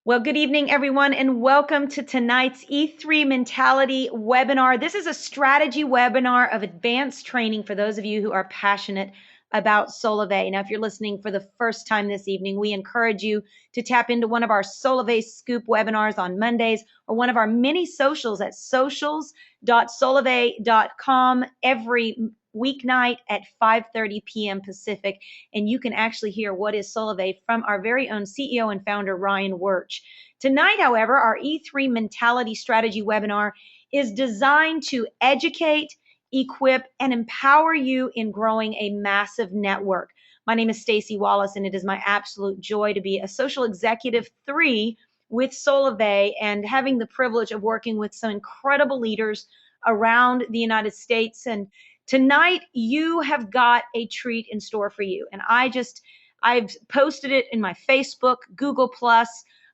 Well, good evening, everyone, and welcome to tonight's E3 Mentality webinar. This is a strategy webinar of advanced training for those of you who are passionate about Solavei. Now, if you're listening for the first time this evening, we encourage you to tap into one of our Solavei Scoop webinars on Mondays or one of our mini socials at socials.solavei.com every weeknight at 5:30 p.m. Pacific, and you can actually hear what is Solavei from our very own CEO and founder, Ryan Wirch. Tonight, however, our E3 Mentality Strategy webinar is designed to educate, equip, and empower you in growing a massive network. My name is Stacey Wallace, and it is my absolute joy to be a Social Executive 3 with Solavei and having the privilege of working with some incredible leaders around the United States. And tonight, you have got a treat in store for you. And I've posted it in my Facebook, Google+.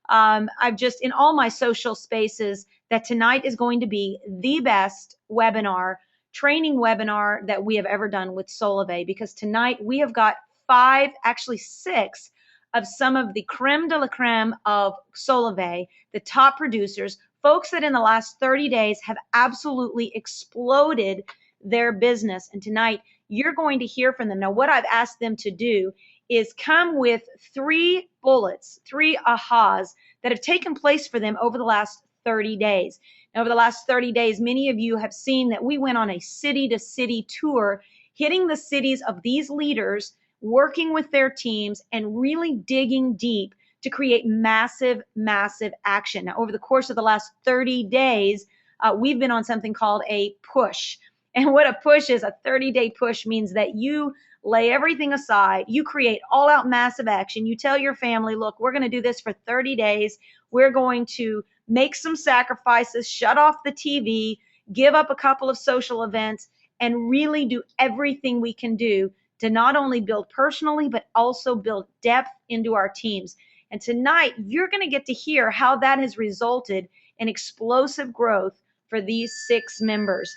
I've just, in all my social spaces, that tonight is going to be the best webinar, training webinar that we have ever done with Solavei, because tonight we have got 5, actually 6, of some of the creme de la creme of Solavei, the top producers, folks that in the last 30 days have absolutely exploded their business. And tonight you're going to hear from them. Now, what I've asked them to do is come with 3 bullets, 3 ahas that have taken place for them over the last 30 days. Now, over the last 30 days, many of you have seen that we went on a city-to-city tour, hitting the cities of these leaders, working with their teams, and really digging deep to create massive, massive action. Now, over the course of the last 30 days, we've been on something called a push. And what a push is, a 30-day push means that you lay everything aside, you create all-out massive action, you tell your family, look, we're going to do this for 30 days, we're going to make some sacrifices, shut off the TV, give up a couple of social events, and really do everything we can do to not only build personally, but also build depth into our teams. And tonight, you're going to get to hear how that has resulted in explosive growth for these 6 members.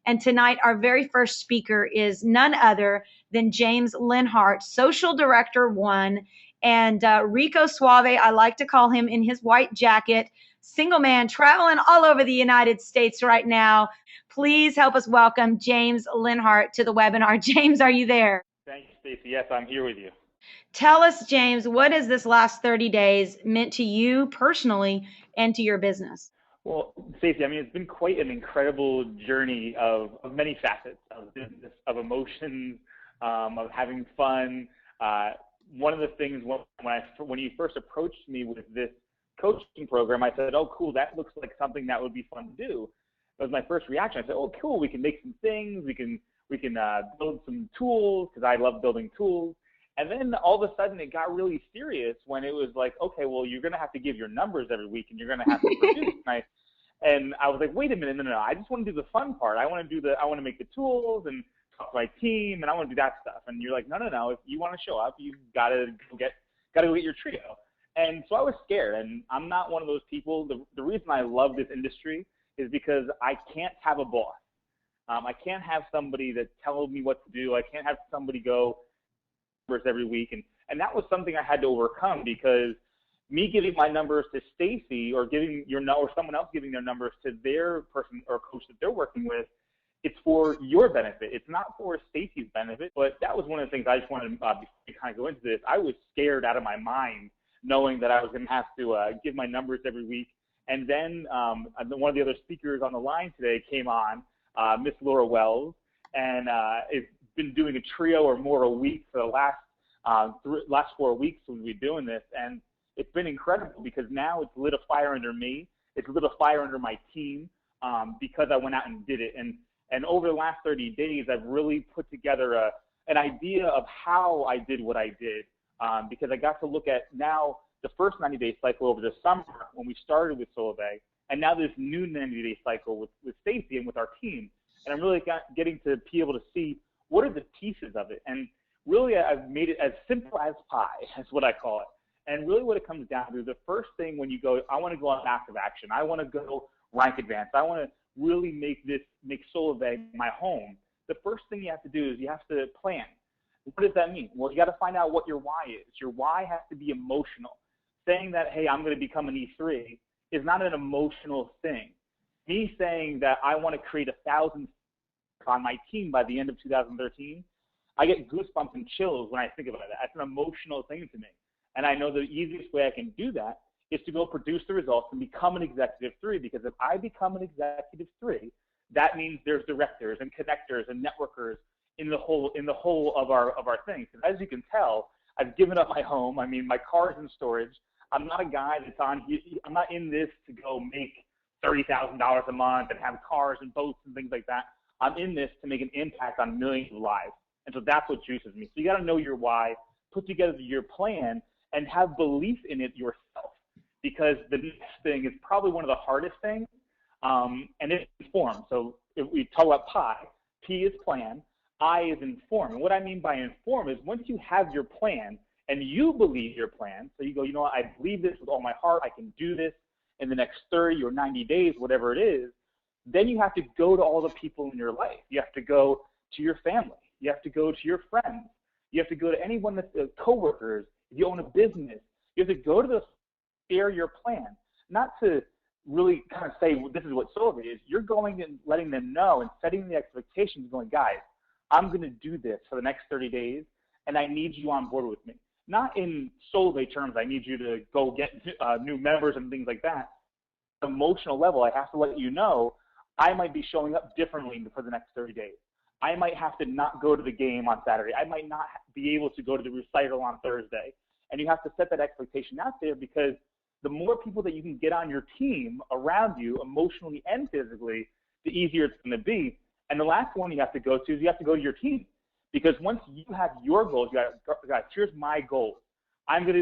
And tonight, our very first speaker is none other than James Linhart, Social Director 1, and Rico Solavei, I like to call him in his white jacket, single man traveling all over the United States right now. Please help us welcome James Linhart to the webinar. James, are you there? Thanks, Stacey. Yes, I'm here with you. Tell us, James, what has this last 30 days meant to you personally and to your business? Well, Stacey, I mean, it's been quite an incredible journey of many facets of business, of emotions, of having fun. One of the things when you first approached me with this coaching program, I said, "Oh, cool, that looks like something that would be fun to do." That was my first reaction. I said, "Oh, cool, we can make some things, we can build some tools," because I love building tools. And then all of a sudden it got really serious when it was like, okay, well, you're going to have to give your numbers every week and you're going to have to produce. And I was like, wait a minute, no, I just want to do the fun part. I want to make the tools and talk to my team, and I want to do that stuff. And you're like, no, if you want to show up, you got to go get your trio. And so I was scared, and I'm not one of those people. The reason I love this industry is because I can't have a boss. I can't have somebody that tells me what to do. I can't have somebody go every week, and that was something I had to overcome, because me giving my numbers to Stacey or someone else giving their numbers to their person or coach that they're working with, it's for your benefit. It's not for Stacey's benefit. But that was one of the things I just wanted before we kind of go into this. I was scared out of my mind knowing that I was going to have to give my numbers every week. And then one of the other speakers on the line today came on, Miss Laura Wells, and it's been doing a trio or more a week for the last 4 weeks when we've been doing this, and it's been incredible because now it's lit a fire under me. It's lit a fire under my team because I went out and did it. And over the last 30 days, I've really put together an idea of how I did what I did, because I got to look at now the first 90-day cycle over the summer when we started with Solavei, and now this new 90-day cycle with Stacey and with our team. And I'm really getting to be able to see what are the pieces of it. And really, I've made it as simple as pie, that's what I call it. And really what it comes down to, the first thing when you go, I want to go on massive action, I want to go rank advance, I want to really make Solavei my home. The first thing you have to do is you have to plan. What does that mean? Well, you got to find out what your why is. Your why has to be emotional. saying that, hey, I'm going to become an E3 is not an emotional thing. Me saying that I want to create 1,000 on my team by the end of 2013, I get goosebumps and chills when I think about it. That's an emotional thing to me. And I know the easiest way I can do that is to go produce the results and become an executive 3, because if I become an executive 3, that means there's directors and connectors and networkers in the whole of our thing. Because as you can tell, I've given up my home. I mean, my car's in storage. I'm not a guy I'm not in this to go make $30,000 a month and have cars and boats and things like that. I'm in this to make an impact on millions of lives. And so that's what juices me. So you got to know your why, put together your plan, and have belief in it yourself. Because the next thing is probably one of the hardest things, and it's inform. So if we talk about P is plan, I is inform. And what I mean by inform is once you have your plan and you believe your plan, so you go, you know what, I believe this with all my heart, I can do this in the next 30 or 90 days, whatever it is, then you have to go to all the people in your life. You have to go to your family. You have to go to your friends. You have to go to anyone that's coworkers. If you own a business, you have to go to those, share your plan, not to really kind of say, well, this is what Solavei is. You're going and letting them know and setting the expectations, going, guys, I'm going to do this for the next 30 days, and I need you on board with me. Not in Solavei terms, I need you to go get new members and things like that. Emotional level, I have to let you know I might be showing up differently for the next 30 days. I might have to not go to the game on Saturday. I might not be able to go to the recital on Thursday. And you have to set that expectation out there, because the more people that you can get on your team around you, emotionally and physically, the easier it's going to be. And the last one you have to go to is you have to go to your team. Because once you have your goals, you got, here's my goal.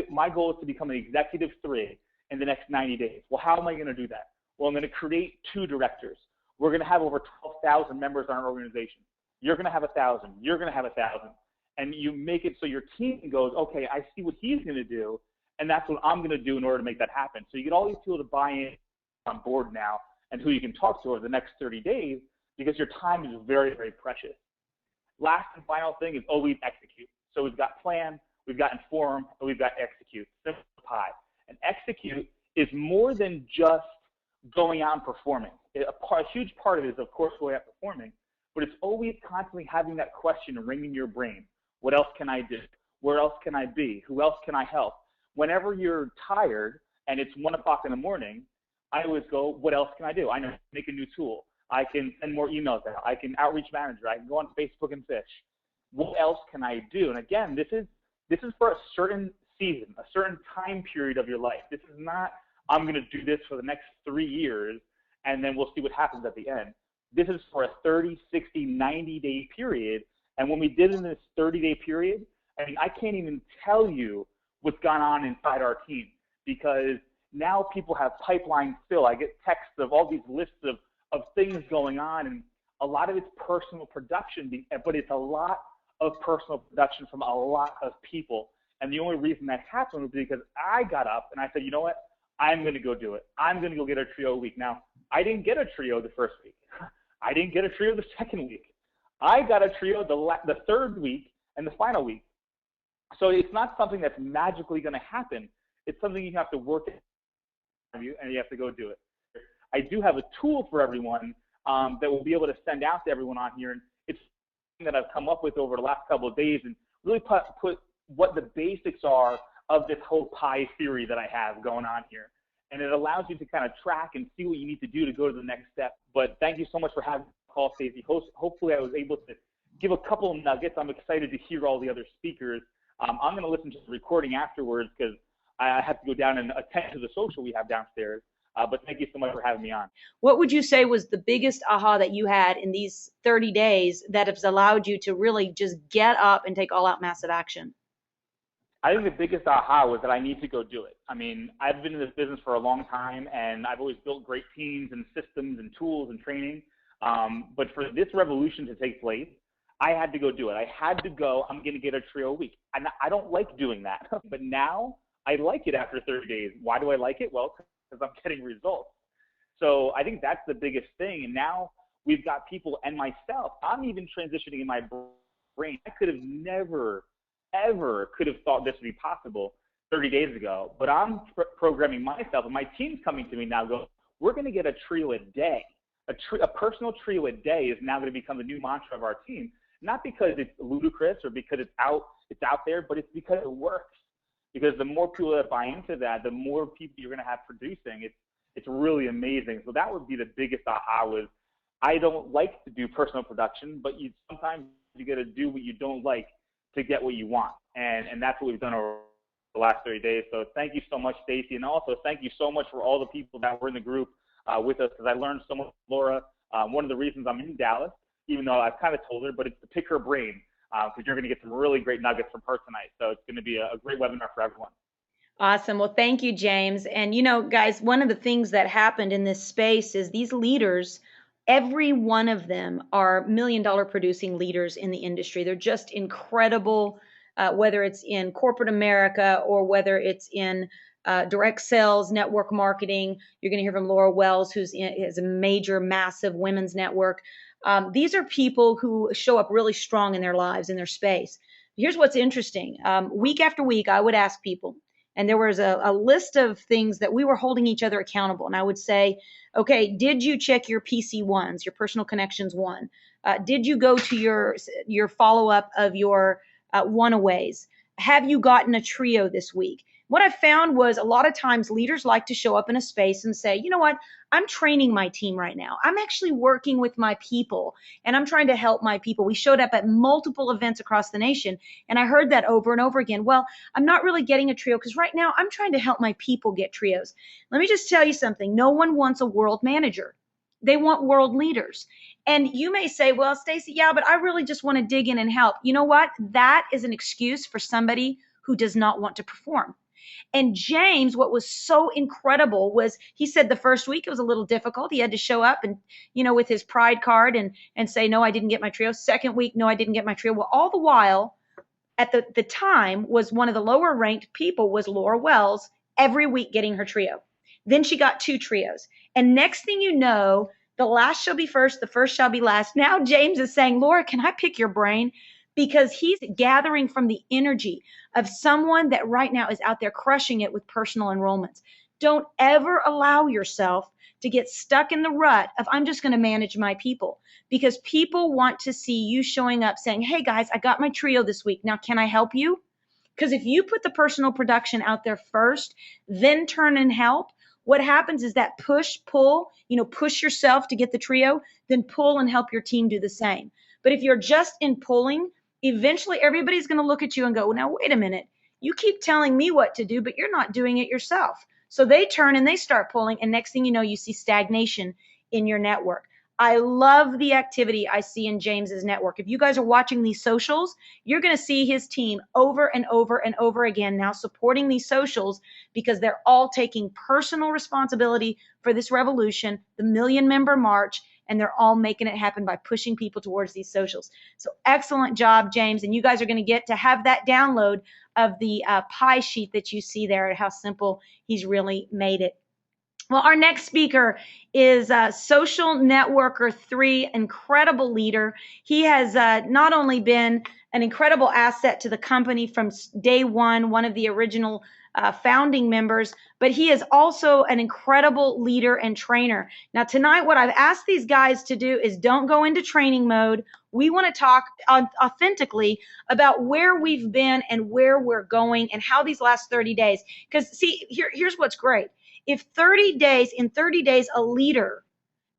My goal is to become an executive 3 in the next 90 days. Well, how am I going to do that? Well, I'm going to create 2 directors. We're going to have over 12,000 members on our organization. You're going to have 1,000. You're going to have 1,000. And you make it so your team goes, okay, I see what he's going to do, and that's what I'm going to do in order to make that happen. So you get all these people to buy in on board now, and who you can talk to over the next 30 days, because your time is very, very precious. Last and final thing is always execute. So we've got plan, we've got inform, and we've got execute. Simple pie. And execute is more than just going out and performing. A huge part of it is, of course, going out and performing, but it's always constantly having that question ringing your brain. What else can I do? Where else can I be? Who else can I help? Whenever you're tired and it's 1 o'clock in the morning, I always go, what else can I do? I know, make a new tool. I can send more emails out. I can outreach manager. I can go on Facebook and fish. What else can I do? And again, this is for a certain season, a certain time period of your life. This is not, I'm going to do this for the next 3 years, and then we'll see what happens at the end. This is for a 30, 60, 90-day period. And when we did in this 30-day period, I mean, I can't even tell you what's gone on inside our team, because now people have pipelines fill. I get texts of all these lists of things going on, and a lot of it's personal production, but it's a lot of personal production from a lot of people. And the only reason that happened was because I got up and I said, you know what? I'm going to go do it. I'm going to go get a trio week. Now, I didn't get a trio the first week. I didn't get a trio the second week. I got a trio the third week and the final week. So it's not something that's magically going to happen. It's something you have to work at, and you have to go do it. I do have a tool for everyone that we'll be able to send out to everyone on here. And it's something that I've come up with over the last couple of days, and really put what the basics are of this whole pie theory that I have going on here. And it allows you to kind of track and see what you need to do to go to the next step. But thank you so much for having the call, Stacey. Hopefully I was able to give a couple of nuggets. I'm excited to hear all the other speakers. I'm going to listen to the recording afterwards, because I have to go down and attend to the social we have downstairs. But thank you so much for having me on. What would you say was the biggest aha that you had in these 30 days that has allowed you to really just get up and take all out massive action? I think the biggest aha was that I need to go do it. I mean, I've been in this business for a long time, and I've always built great teams and systems and tools and training. But for this revolution to take place, I had to go do it. I had to go, I'm going to get a trio a week. And I don't like doing that, but now I like it after 30 days. Why do I like it? Well, because I'm getting results. So I think that's the biggest thing. And now we've got people and myself, I'm even transitioning in my brain. I could have never, ever could have thought this would be possible. 30 days ago, but I'm programming myself, and my team's coming to me now going, we're going to get a trio a day. A personal trio a day is now going to become the new mantra of our team, not because it's ludicrous or because it's out there, but it's because it works. Because the more people that buy into that, the more people you're going to have producing. It's really amazing. So that would be the biggest aha was, I don't like to do personal production, but sometimes you got to do what you don't like to get what you want. And that's what we've done over the last 30 days. So thank you so much, Stacy. And also thank you so much for all the people that were in the group with us, because I learned so much from Laura. One of the reasons I'm in Dallas, even though I've kind of told her, but it's to pick her brain, because you're going to get some really great nuggets from her tonight. So it's going to be a great webinar for everyone. Awesome. Well, thank you, James. And, guys, one of the things that happened in this space is these leaders, every one of them are $1 million producing leaders in the industry. They're just incredible, whether it's in corporate America or whether it's in direct sales, network marketing. You're going to hear from Laura Wells, who's has a major, massive women's network. These are people who show up really strong in their lives, in their space. Here's what's interesting. Week after week, I would ask people, and there was a list of things that we were holding each other accountable. And I would say, okay, did you check your PC1s, your personal connections one? Did you go to your follow-up of your one-aways? Have you gotten a trio this week? What I found was a lot of times leaders like to show up in a space and say, you know what, I'm training my team right now. I'm actually working with my people and I'm trying to help my people. We showed up at multiple events across the nation and I heard that over and over again. Well, I'm not really getting a trio because right now I'm trying to help my people get trios. Let me just tell you something. No one wants a world manager. They want world leaders. And you may say, well, Stacy, yeah, but I really just want to dig in and help. You know what? That is an excuse for somebody who does not want to perform. And James, what was so incredible was he said the first week it was a little difficult. He had to show up and, with his pride card and say, no, I didn't get my trio. Second week, no, I didn't get my trio. Well, all the while, at the time, was one of the lower ranked people was Laura Wells, every week getting her trio. Then she got 2 trios. And next thing you know, the last shall be first, the first shall be last. Now James is saying, Laura, can I pick your brain? Because he's gathering from the energy of someone that right now is out there crushing it with personal enrollments. Don't ever allow yourself to get stuck in the rut of I'm just going to manage my people, because people want to see you showing up saying, hey guys, I got my trio this week. Now, can I help you? Because if you put the personal production out there first, then turn and help, what happens is that push, pull, push yourself to get the trio, then pull and help your team do the same. But if you're just in pulling, eventually everybody's going to look at you and go, now, wait a minute. You keep telling me what to do, but you're not doing it yourself. So they turn and they start pulling. And next thing you know, you see stagnation in your network. I love the activity I see in James's network. If you guys are watching these socials, you're going to see his team over and over and over again now supporting these socials because they're all taking personal responsibility for this revolution, the 1 million member march, and they're all making it happen by pushing people towards these socials. So excellent job, James. And you guys are going to get to have that download of the pie sheet that you see there and how simple he's really made it. Well, our next speaker is Social Networker 3, incredible leader. He has not only been an incredible asset to the company from day one of the original founding members, but he is also an incredible leader and trainer. Now, tonight, what I've asked these guys to do is don't go into training mode. We want to talk authentically about where we've been and where we're going and how these last 30 days, because see, here's what's great. If in 30 days, a leader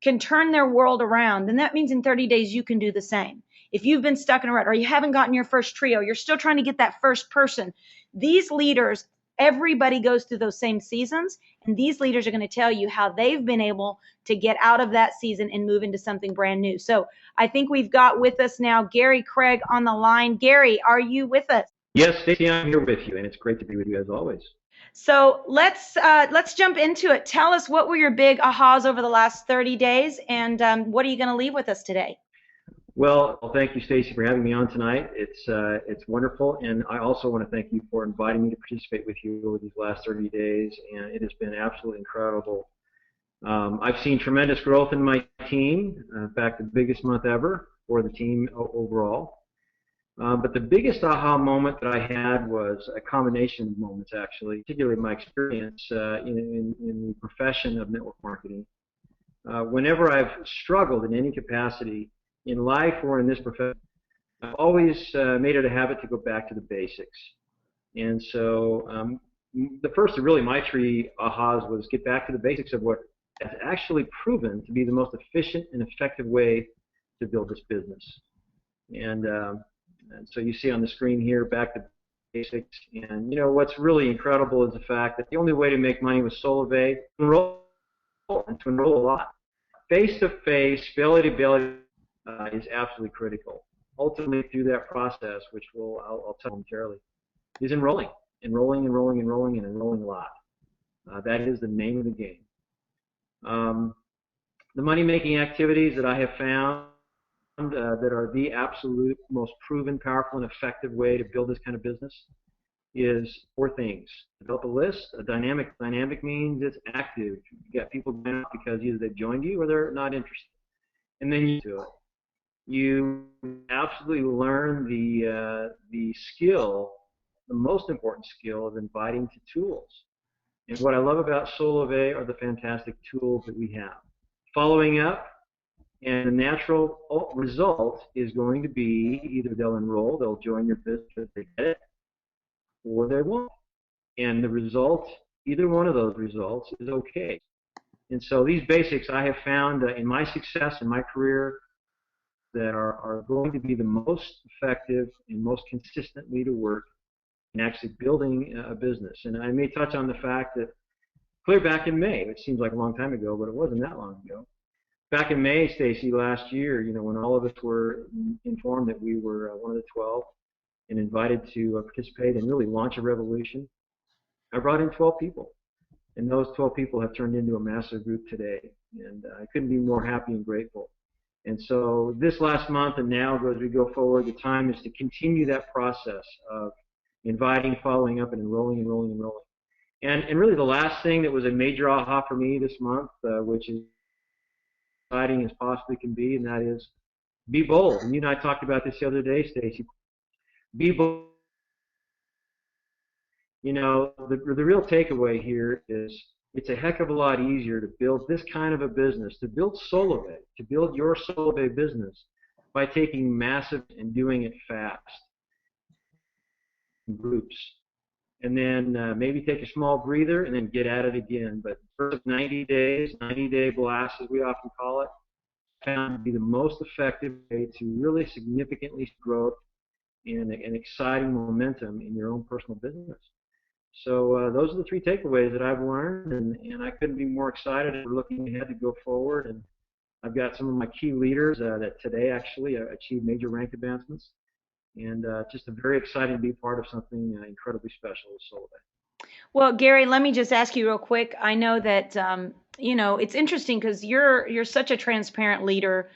can turn their world around, then that means in 30 days, you can do the same. If you've been stuck in a rut or you haven't gotten your first trio, you're still trying to get that first person. These leaders, everybody goes through those same seasons, and these leaders are going to tell you how they've been able to get out of that season and move into something brand new. So I think we've got with us now Gary Craig on the line. Gary, are you with us? Yes, Stacey, I'm here with you, and it's great to be with you as always. So let's jump into it. Tell us, what were your big ahas over the last 30 days, and what are you going to leave with us today? Well, thank you, Stacey, for having me on tonight. It's wonderful, and I also want to thank you for inviting me to participate with you over these last 30 days, and it has been absolutely incredible. I've seen tremendous growth in my team. In fact, the biggest month ever for the team overall. But the biggest aha moment that I had was a combination of moments, actually, particularly my experience in the profession of network marketing. Whenever I've struggled in any capacity in life or in this profession, I've always made it a habit to go back to the basics. And so the first of really my three ahas was get back to the basics of what has actually proven to be the most efficient and effective way to build this business. And so you see on the screen here, back to basics. And what's really incredible is the fact that the only way to make money with Solavei is to enroll a lot. Face-to-face, belly-to-belly is absolutely critical. Ultimately, through that process, which I'll tell momentarily, is enrolling a lot. That is the name of the game. The money-making activities that I have found that are the absolute most proven, powerful, and effective way to build this kind of business is four things. Develop a list. A dynamic means it's active. You got people going out because either they've joined you or they're not interested. And then you do it. You absolutely learn the skill, the most important skill of inviting to tools. And what I love about Solavei are the fantastic tools that we have. Following up, and the natural result is going to be either they'll enroll, they'll join your business if they get it, or they won't. And the result, either one of those results, is okay. And so these basics I have found in my success in my career that are going to be the most effective and most consistent way to work in actually building a business. And I may touch on the fact that clear back in May, it seems like a long time ago, but it wasn't that long ago. Back in May, Stacy, last year, when all of us were informed that we were one of the 12 and invited to participate and really launch a revolution, I brought in 12 people. And those 12 people have turned into a massive group today. And I couldn't be more happy and grateful. And so this last month and now as we go forward, the time is to continue that process of inviting, following up, and enrolling. And really the last thing that was a major aha for me this month, which is exciting as possibly can be, and that is be bold. And you and I talked about this the other day, Stacy. Be bold. The real takeaway here is it's a heck of a lot easier to build this kind of a business, to build Solavei, to build your Solavei business by taking massive and doing it fast in groups. And then maybe take a small breather and then get at it again. But first 90 days, 90-day blast, as we often call it, found to be the most effective way to really significantly grow and exciting momentum in your own personal business. So those are the three takeaways that I've learned, and I couldn't be more excited. We're looking ahead to go forward, and I've got some of my key leaders that today actually achieved major rank advancements, and just very excited to be part of something incredibly special with Solavei. Well, Gary, let me just ask you real quick. I know that it's interesting because you're such a transparent leader,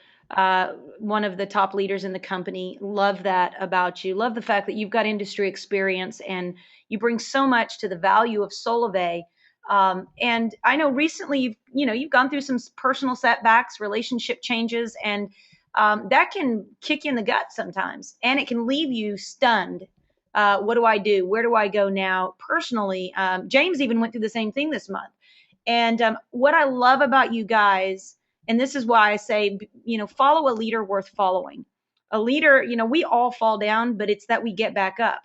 one of the top leaders in the company. Love that about you. Love the fact that you've got industry experience and you bring so much to the value of Solavei. And I know recently you've gone through some personal setbacks, relationship changes, and that can kick you in the gut sometimes, and it can leave you stunned. What do I do? Where do I go now? Personally, James even went through the same thing this month. And what I love about you guys, and this is why I say, follow a leader worth following. A leader, we all fall down, but it's that we get back up.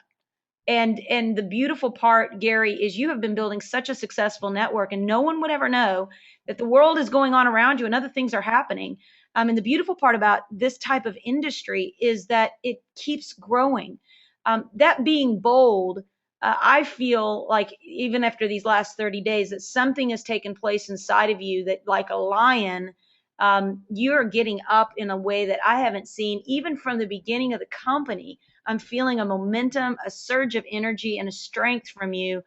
And the beautiful part, Gary, is you have been building such a successful network, and no one would ever know that the world is going on around you and other things are happening. And the beautiful part about this type of industry is that it keeps growing. That being bold, I feel like even after these last 30 days, that something has taken place inside of you that, like a lion, you're getting up in a way that I haven't seen even from the beginning of the company. I'm feeling a momentum, a surge of energy, and a strength from you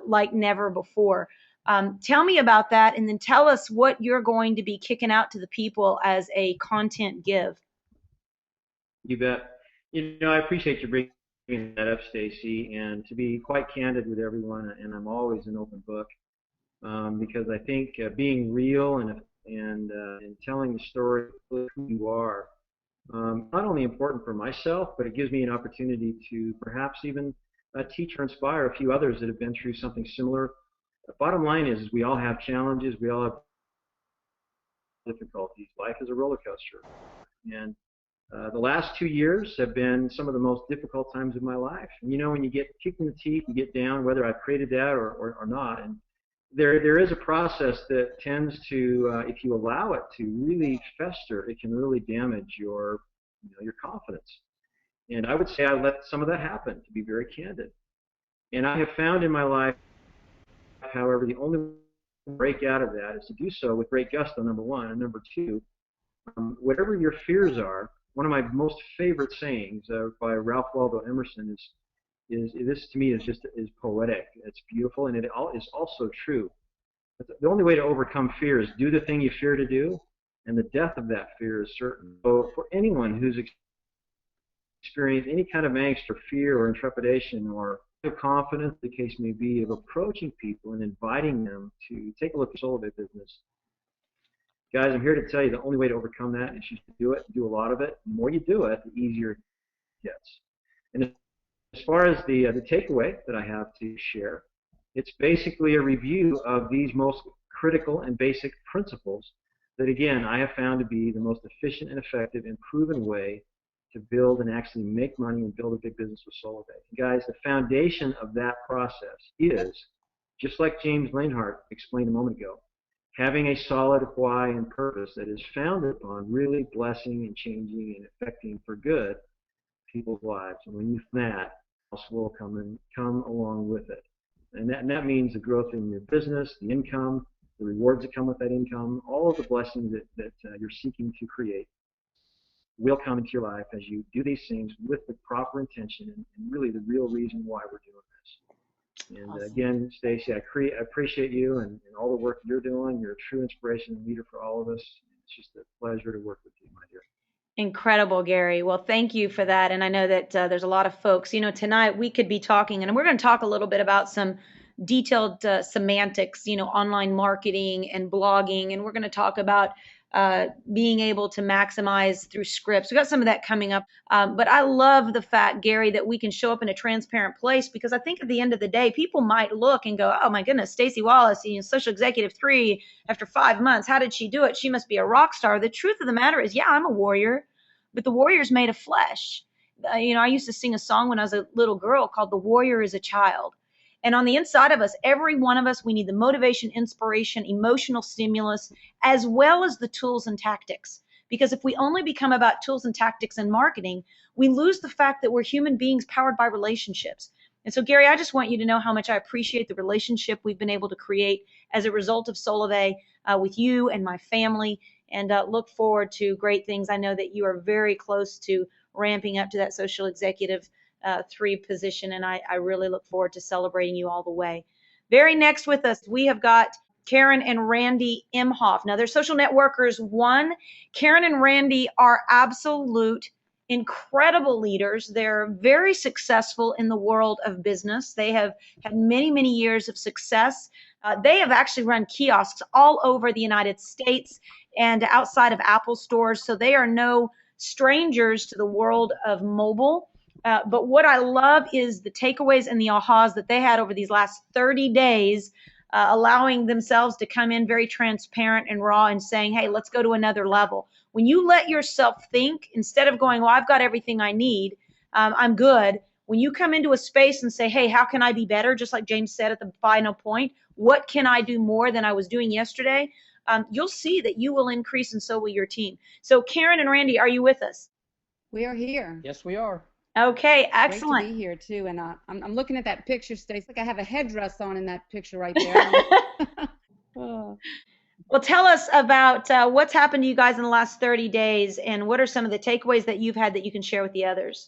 like never before. Tell me about that, and then tell us what you're going to be kicking out to the people as a content give. You bet. I appreciate you bringing that up, Stacy, and to be quite candid with everyone, and I'm always an open book, because I think being real and telling the story of who you are not only important for myself, but it gives me an opportunity to perhaps even teach or inspire a few others that have been through something similar. The bottom line is we all have challenges, we all have difficulties. Life is a roller coaster. And the last 2 years have been some of the most difficult times of my life. And when you get kicked in the teeth, you get down, whether I created that or not. And there is a process that tends to, if you allow it to really fester, it can really damage your confidence. And I would say I let some of that happen, to be very candid. And I have found in my life, however, the only way to break out of that is to do so with great gusto, number one. And number two, whatever your fears are, one of my most favorite sayings by Ralph Waldo Emerson is this to me is poetic. It's beautiful, and it is also true. The only way to overcome fear is do the thing you fear to do, and the death of that fear is certain. So for anyone who's experienced any kind of angst or fear or intrepidation or confidence, the case may be, of approaching people and inviting them to take a look at the Solavei business, guys, I'm here to tell you the only way to overcome that is just to do it, do a lot of it. The more you do it, the easier it gets. And as far as the takeaway that I have to share, it's basically a review of these most critical and basic principles that, again, I have found to be the most efficient and effective and proven way to build and actually make money and build a big business with Solavei. Guys, the foundation of that process is, just like James Lanehart explained a moment ago, having a solid why and purpose that is founded upon really blessing and changing and affecting for good people's lives. And when you do that, else will come along with it. And that means the growth in your business, the income, the rewards that come with that income, all of the blessings that you're seeking to create will come into your life as you do these things with the proper intention and really the real reason why we're doing this. And Awesome. Again, Stacy, I appreciate you and all the work you're doing. You're a true inspiration and leader for all of us. It's just a pleasure to work with you, my dear. Incredible, Gary. Well, thank you for that. And I know that there's a lot of folks, tonight we could be talking, and we're going to talk a little bit about some detailed semantics, online marketing and blogging. And we're going to talk about being able to maximize through scripts. We got some of that coming up. But I love the fact, Gary, that we can show up in a transparent place, because I think at the end of the day, people might look and go, oh my goodness, Stacey Wallace, Social Executive 3 after 5 months. How did she do it? She must be a rock star. The truth of the matter is, yeah, I'm a warrior, but the warrior's made of flesh. I used to sing a song when I was a little girl called The Warrior is a Child. And on the inside of us, every one of us, we need the motivation, inspiration, emotional stimulus, as well as the tools and tactics. Because if we only become about tools and tactics and marketing, we lose the fact that we're human beings powered by relationships. And so, Gary, I just want you to know how much I appreciate the relationship we've been able to create as a result of Solavei with you and my family, and look forward to great things. I know that you are very close to ramping up to that Social Executive 3 position, and I really look forward to celebrating you all the way. Very next with us, we have got Karen and Randy Imhoff. Now, they're Social Networkers 1. Karen and Randy are absolute incredible leaders. They're very successful in the world of business. They have had many, many years of success. They have actually run kiosks all over the United States and outside of Apple stores, so they are no strangers to the world of mobile. But what I love is the takeaways and the ahas that they had over these last 30 days, allowing themselves to come in very transparent and raw and saying, hey, let's go to another level. When you let yourself think, instead of going, well, I've got everything I need, I'm good. When you come into a space and say, hey, how can I be better? Just like James said at the final point, what can I do more than I was doing yesterday? You'll see that you will increase, and so will your team. So Karen and Randy, are you with us? We are here. Yes, we are. Okay, excellent. Great to be here too, and I'm looking at that picture, Stacey. Like I have a headdress on in that picture right there. Well, tell us about what's happened to you guys in the last 30 days, and what are some of the takeaways that you've had that you can share with the others?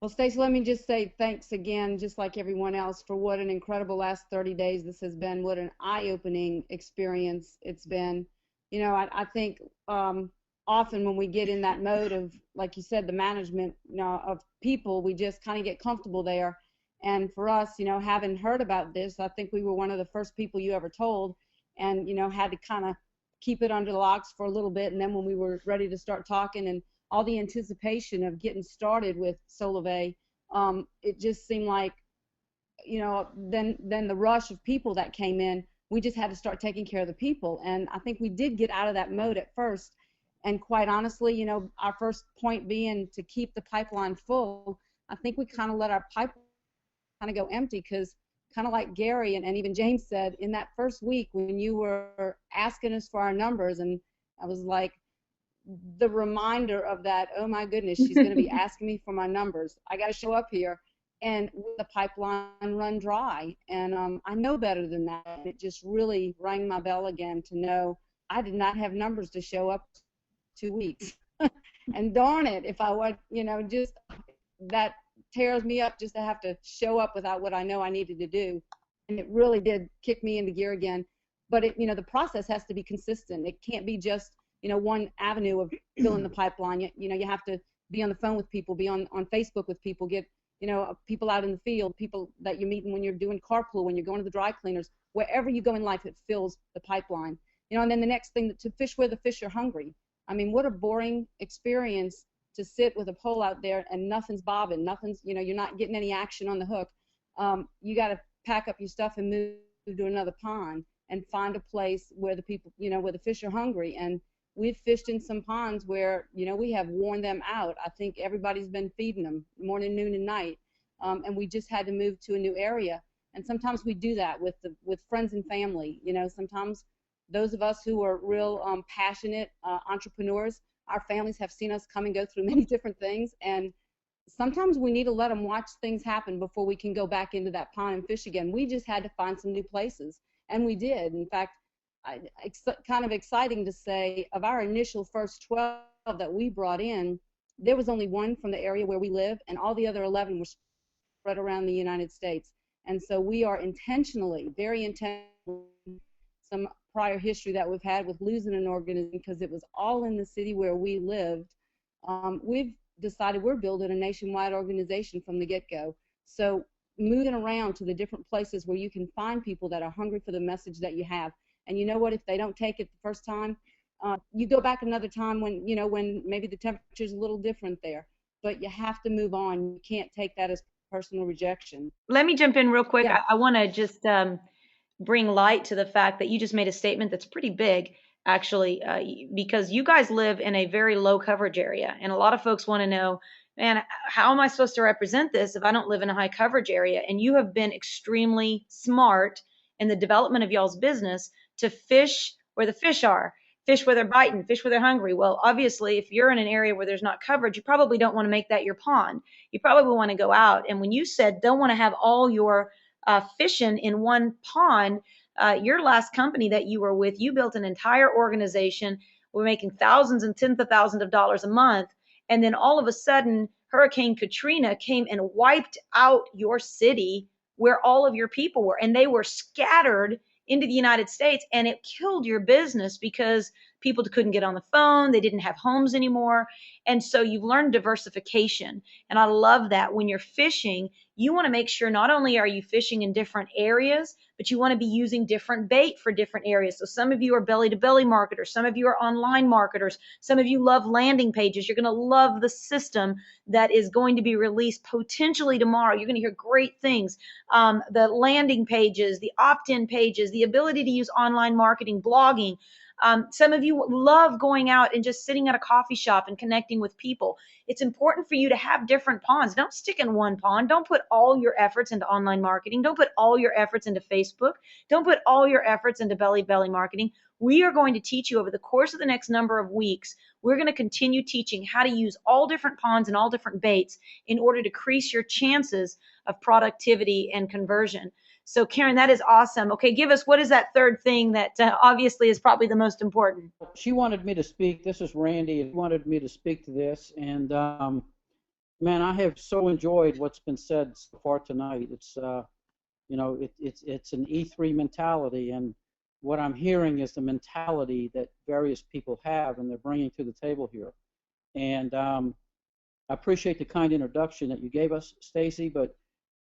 Well, Stacey, let me just say thanks again, just like everyone else, for what an incredible last 30 days this has been. What an eye-opening experience it's been. I think often when we get in that mode of, like you said, the management, of people, we just kind of get comfortable there. And for us, having heard about this, I think we were one of the first people you ever told, and had to kind of keep it under locks for a little bit, and then when we were ready to start talking and all the anticipation of getting started with Solavei, it just seemed like, then the rush of people that came in, we just had to start taking care of the people. And I think we did get out of that mode at first. And quite honestly, our first point being to keep the pipeline full, I think we kind of let our pipeline kind of go empty, because kind of like Gary and even James said, in that first week when you were asking us for our numbers, and I was like, the reminder of that, oh my goodness, she's going to be asking me for my numbers. I got to show up here. And the pipeline run dry. And I know better than that. It just really rang my bell again to know I did not have numbers to show up 2 weeks. And darn it, if I would, just that tears me up just to have to show up without what I know I needed to do. And it really did kick me into gear again. But the process has to be consistent. It can't be just, one avenue of filling the pipeline. You have to be on the phone with people, be on Facebook with people, get people out in the field, people that you're meeting when you're doing carpool, when you're going to the dry cleaners, wherever you go in life, it fills the pipeline. And then the next thing, to fish where the fish are hungry. I mean, what a boring experience to sit with a pole out there and nothing's bobbing, you're not getting any action on the hook. You got to pack up your stuff and move to another pond and find a place where the people, where the fish are hungry. And we've fished in some ponds where, we have worn them out. I think everybody's been feeding them morning, noon, and night. And we just had to move to a new area. And sometimes we do that with friends and family. Sometimes those of us who are real passionate entrepreneurs, our families have seen us come and go through many different things. And sometimes we need to let them watch things happen before we can go back into that pond and fish again. We just had to find some new places. And we did. In fact, it's kind of exciting to say, of our initial first 12 that we brought in, there was only one from the area where we live, and all the other 11 were spread around the United States. And so we are intentionally, very intentionally, some prior history that we've had with losing an organization because it was all in the city where we lived. We've decided we're building a nationwide organization from the get-go. So moving around to the different places where you can find people that are hungry for the message that you have. And you know what? If they don't take it the first time, you go back another time when maybe the temperature's a little different there. But you have to move on. You can't take that as personal rejection. Let me jump in real quick. Yeah. I want to just bring light to the fact that you just made a statement that's pretty big, actually, because you guys live in a very low coverage area. And a lot of folks want to know, man, how am I supposed to represent this if I don't live in a high coverage area? And you have been extremely smart in the development of y'all's business to fish where the fish are, fish where they're biting, fish where they're hungry. Well, obviously, if you're in an area where there's not coverage, you probably don't want to make that your pond. You probably want to go out. And when you said don't want to have all your fishing in one pond, your last company that you were with, you built an entire organization. We're making thousands and tens of thousands of dollars a month. And then all of a sudden, Hurricane Katrina came and wiped out your city where all of your people were. And they were scattered into the United States, and it killed your business because people couldn't get on the phone. They didn't have homes anymore. And so you've learned diversification. And I love that when you're fishing, you want to make sure not only are you fishing in different areas, but you want to be using different bait for different areas. So some of you are belly to belly marketers. Some of you are online marketers. Some of you love landing pages. You're going to love the system that is going to be released potentially tomorrow. You're going to hear great things. The landing pages, the opt-in pages, the ability to use online marketing, blogging. Some of you love going out and just sitting at a coffee shop and connecting with people. It's important for you to have different ponds. Don't stick in one pond. Don't put all your efforts into online marketing. Don't put all your efforts into Facebook. Don't put all your efforts into belly marketing. We are going to teach you over the course of the next number of weeks. We're going to continue teaching how to use all different ponds and all different baits in order to increase your chances of productivity and conversion. So Karen, that is awesome. Okay, give us, what is that third thing that obviously is probably the most important? She wanted me to speak. This is Randy. She wanted me to speak to this. And man, I have so enjoyed what's been said so far tonight. It's, it's an E3 mentality. And what I'm hearing is the mentality that various people have and they're bringing to the table here. And I appreciate the kind introduction that you gave us, Stacy, but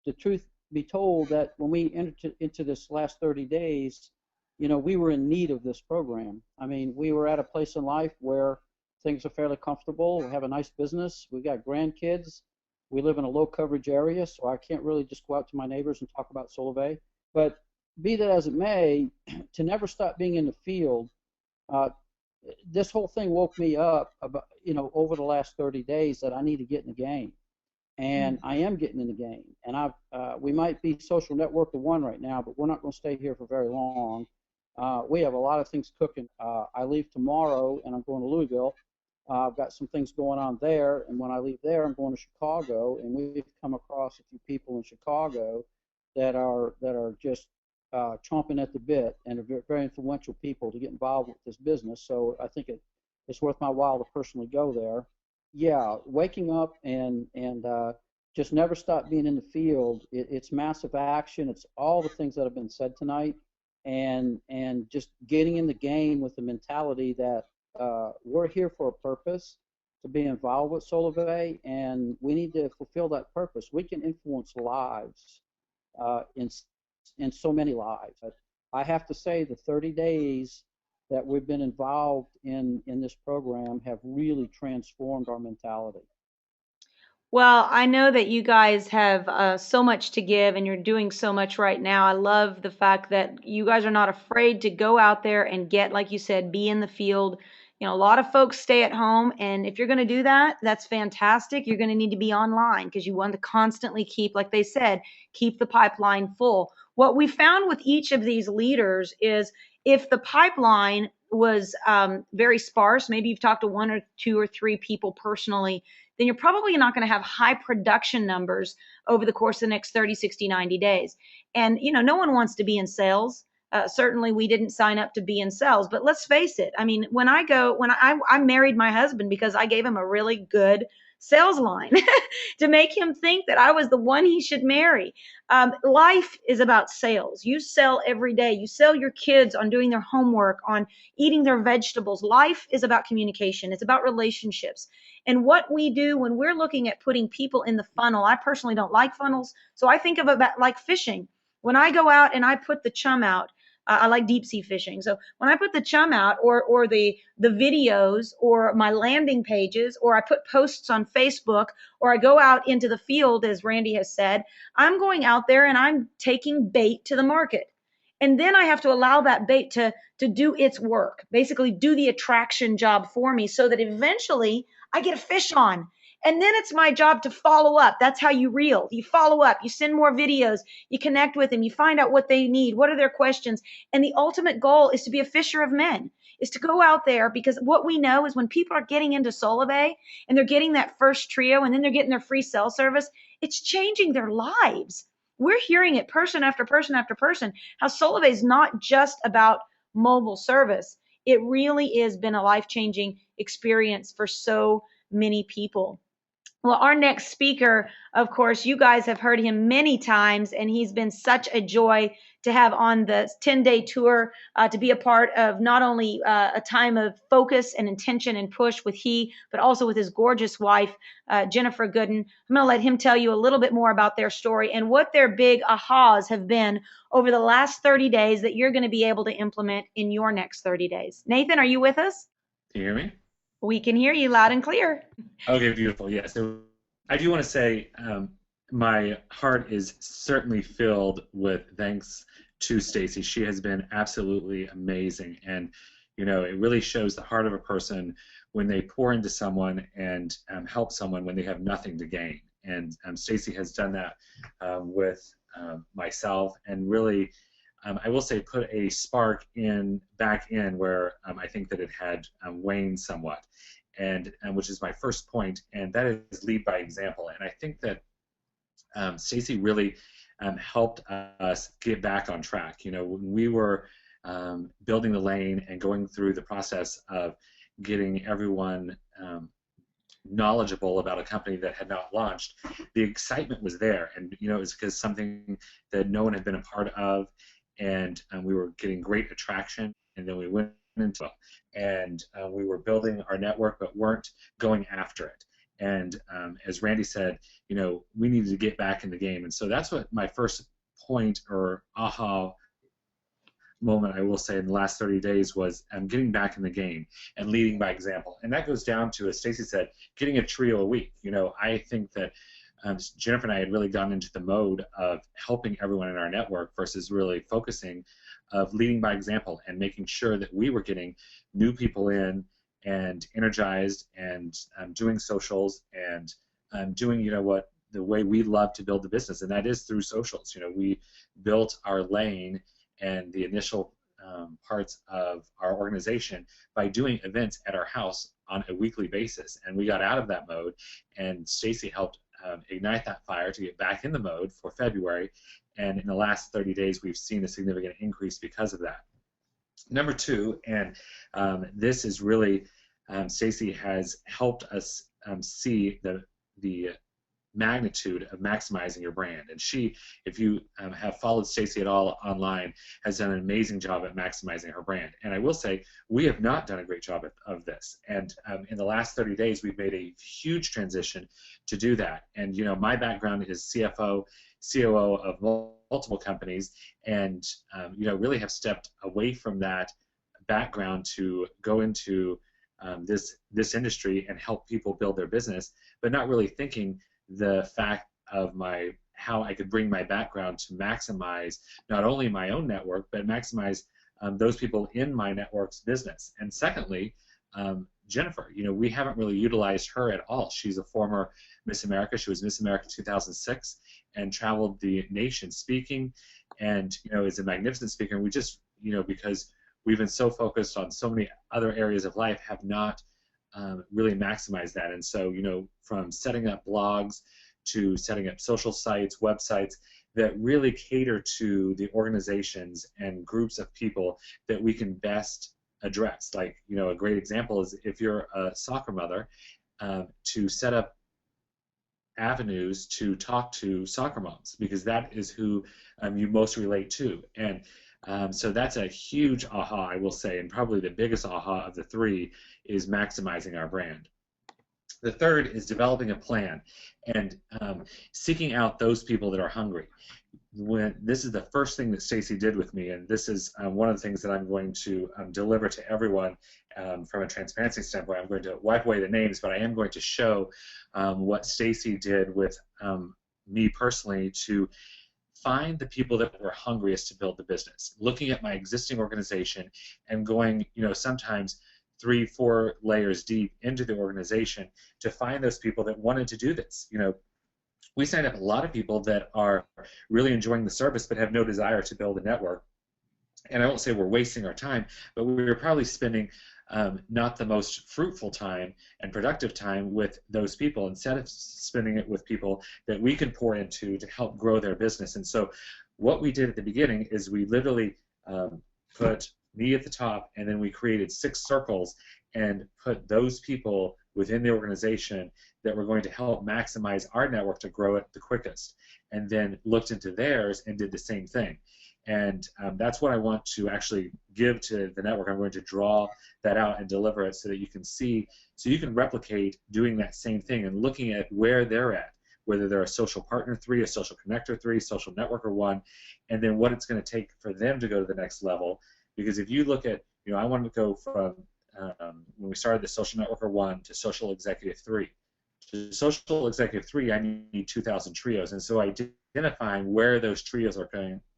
the truth be told that when we entered into this last 30 days, you know, we were in need of this program. I mean, we were at a place in life where things are fairly comfortable. We have a nice business. We got grandkids. We live in a low coverage area, so I can't really just go out to my neighbors and talk about Solavei. But be that as it may, to never stop being in the field, this whole thing woke me up about, you know, over the last 30 days that I need to get in the game. And I am getting in the game. And we might be social networker one right now, but we're not going to stay here for very long. We have a lot of things cooking. I leave tomorrow, and I'm going to Louisville. I've got some things going on there, and when I leave there, I'm going to Chicago, and we've come across a few people in Chicago that are just chomping at the bit and are very influential people to get involved with this business. So I think it's worth my while to personally go there. Yeah, waking up and just never stop being in the field. It's massive action. It's all the things that have been said tonight, and just getting in the game with the mentality that we're here for a purpose, to be involved with Solavei, and we need to fulfill that purpose. We can influence lives in so many lives. I have to say the 30 days that we've been involved in this program have really transformed our mentality. Well, I know that you guys have so much to give and you're doing so much right now. I love the fact that you guys are not afraid to go out there and get, like you said, be in the field. You know, a lot of folks stay at home, and if you're going to do that, that's fantastic. You're going to need to be online because you want to constantly keep, like they said, keep the pipeline full. What we found with each of these leaders is if the pipeline was very sparse, maybe you've talked to one or two or three people personally, then you're probably not going to have high production numbers over the course of the next 30, 60, 90 days. And, you know, no one wants to be in sales. Certainly we didn't sign up to be in sales, but let's face it. I mean, I married my husband because I gave him a really good sales line to make him think that I was the one he should marry. Life is about sales. You sell every day. You sell your kids on doing their homework, on eating their vegetables. Life is about communication. It's about relationships. And what we do when we're looking at putting people in the funnel, I personally don't like funnels, so I think of it like fishing. When I go out and I put the chum out, I like deep sea fishing. So when I put the chum out, or the videos, or my landing pages, or I put posts on Facebook, or I go out into the field, as Randy has said, I'm going out there and I'm taking bait to the market. And then I have to allow that bait to do its work, basically do the attraction job for me, so that eventually I get a fish on. And then it's my job to follow up. That's how you reel. You follow up, you send more videos, you connect with them, you find out what they need, what are their questions. And the ultimate goal is to be a fisher of men, is to go out there, because what we know is when people are getting into Solavei and they're getting that first trio and then they're getting their free cell service, it's changing their lives. We're hearing it person after person after person, how Solavei is not just about mobile service. It really has been a life-changing experience for so many people. Well, our next speaker, of course, you guys have heard him many times, and he's been such a joy to have on the 10-day tour, to be a part of not only a time of focus and intention and push with but also with his gorgeous wife, Jennifer Gooden. I'm going to let him tell you a little bit more about their story and what their big ahas have been over the last 30 days that you're going to be able to implement in your next 30 days. Nathan, are you with us? Can you hear me? We can hear you loud and clear. Okay, beautiful. Yeah, so I do want to say my heart is certainly filled with thanks to Stacy. She has been absolutely amazing, and you know, it really shows the heart of a person when they pour into someone and help someone when they have nothing to gain. And Stacy has done that with myself, and really, I will say, put a spark back in where I think that it had waned somewhat. And which is my first point, and that is lead by example. And I think that Stacy really helped us get back on track. You know, when we were building the lane and going through the process of getting everyone knowledgeable about a company that had not launched, the excitement was there, and you know, it was because something that no one had been a part of, and we were getting great attraction, and then we went into it, and we were building our network but weren't going after it. And as Randy said, you know, we needed to get back in the game, and so that's what my first point or aha moment I will say in the last 30 days was getting back in the game and leading by example. And that goes down to, as Stacy said, getting a trio a week. I think that Jennifer and I had really gone into the mode of helping everyone in our network versus really focusing of leading by example and making sure that we were getting new people in and energized and doing socials and doing, what the way we love to build the business, and that is through socials. We built our lane and the initial parts of our organization by doing events at our house on a weekly basis, and we got out of that mode, and Stacy helped ignite that fire to get back in the mode for February, and in the last 30 days we've seen a significant increase because of that. Number two, and this is really, Stacy has helped us see the magnitude of maximizing your brand. And she, if you have followed Stacy at all online, has done an amazing job at maximizing her brand. And I will say, we have not done a great job of this. And in the last 30 days, we've made a huge transition to do that. And my background is CFO, COO of multiple companies, and really have stepped away from that background to go into this industry and help people build their business, but not really thinking the fact of how I could bring my background to maximize not only my own network, but maximize those people in my network's business. And secondly, Jennifer, we haven't really utilized her at all. She's a former Miss America. She was Miss America 2006 and traveled the nation speaking, and is a magnificent speaker. And we just, because we've been so focused on so many other areas of life, have not really maximized that. And so, from setting up blogs to setting up social sites, websites that really cater to the organizations and groups of people that we can best address. Like, a great example is if you're a soccer mother, to set up avenues to talk to soccer moms, because that is who you most relate to. And so that's a huge aha, I will say, and probably the biggest aha of the three is maximizing our brand. The third is developing a plan and seeking out those people that are hungry. This is the first thing that Stacy did with me, and this is one of the things that I'm going to deliver to everyone from a transparency standpoint. I'm going to wipe away the names, but I am going to show what Stacy did with me personally to find the people that were hungriest to build the business. Looking at my existing organization and going, sometimes 3-4 layers deep into the organization to find those people that wanted to do this. We signed up a lot of people that are really enjoying the service but have no desire to build a network. And I won't say we're wasting our time, but we're probably spending not the most fruitful time and productive time with those people, instead of spending it with people that we can pour into to help grow their business. And so what we did at the beginning is we literally put me at the top, and then we created 6 circles and put those people within the organization that were going to help maximize our network to grow it the quickest, and then looked into theirs and did the same thing. And that's what I want to actually give to the network. I'm going to draw that out and deliver it so that you can see, so you can replicate doing that same thing and looking at where they're at, whether they're a social partner 3, a social connector 3, social networker 1, and then what it's going to take for them to go to the next level. Because if you look at, I want to go from when we started the social networker 1 to social executive 3. To social executive 3, I need 2,000 trios, and so identifying where those trios are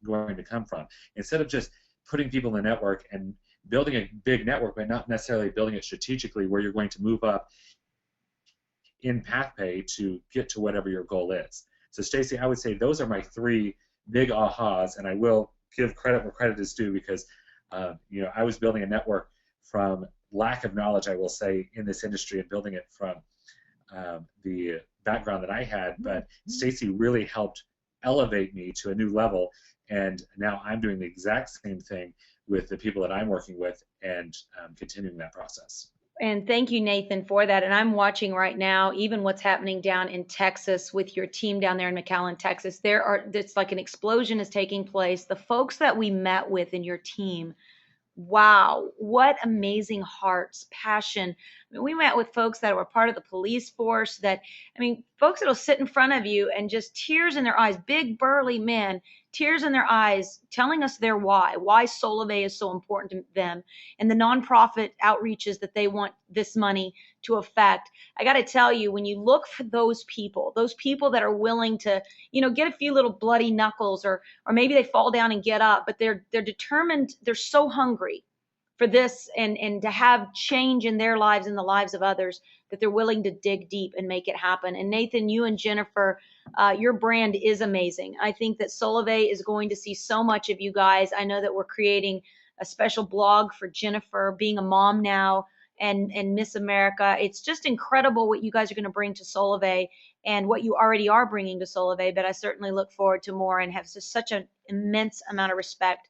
going to come from, instead of just putting people in the network and building a big network, but not necessarily building it strategically where you're going to move up in PathPay to get to whatever your goal is. So Stacy, I would say those are my 3 big ahas, and I will give credit where credit is due, because I was building a network from lack of knowledge, I will say, in this industry, and building it from the background that I had, but Stacy really helped elevate me to a new level, and now I'm doing the exact same thing with the people that I'm working with, and continuing that process. And thank you, Nathan, for that. And I'm watching right now, even what's happening down in Texas with your team down there in McAllen, Texas. It's like an explosion is taking place. The folks that we met with in your team, wow, what amazing hearts, passion. I mean, we met with folks that were part of the police force, folks that'll sit in front of you and just tears in their eyes, big burly men, tears in their eyes, telling us their why Solavei is so important to them, and the nonprofit outreaches that they want this money to affect. I got to tell you, when you look for those people that are willing to, get a few little bloody knuckles, or maybe they fall down and get up, but they're determined, they're so hungry for this, and to have change in their lives and the lives of others, that they're willing to dig deep and make it happen. And Nathan, you and Jennifer, your brand is amazing. I think that Solavei is going to see so much of you guys. I know that we're creating a special blog for Jennifer, being a mom now, and Miss America. It's just incredible what you guys are going to bring to Solavei, and what you already are bringing to Solavei. But I certainly look forward to more, and have just such an immense amount of respect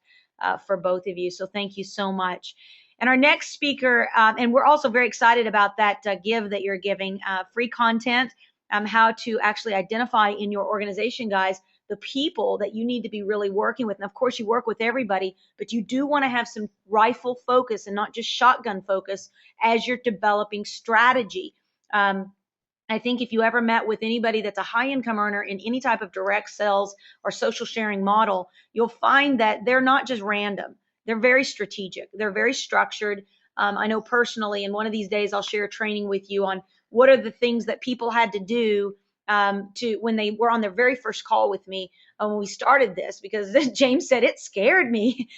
for both of you. So thank you so much. And our next speaker, and we're also very excited about that give that you're giving, free content, how to actually identify in your organization, guys, the people that you need to be really working with. And of course, you work with everybody, but you do want to have some rifle focus and not just shotgun focus as you're developing strategy. I think if you ever met with anybody that's a high income earner in any type of direct sales or social sharing model, you'll find that they're not just random. They're very strategic. They're very structured. I know personally, and one of these days I'll share training with you on what are the things that people had to do to when they were on their very first call with me when we started this, because James said it scared me,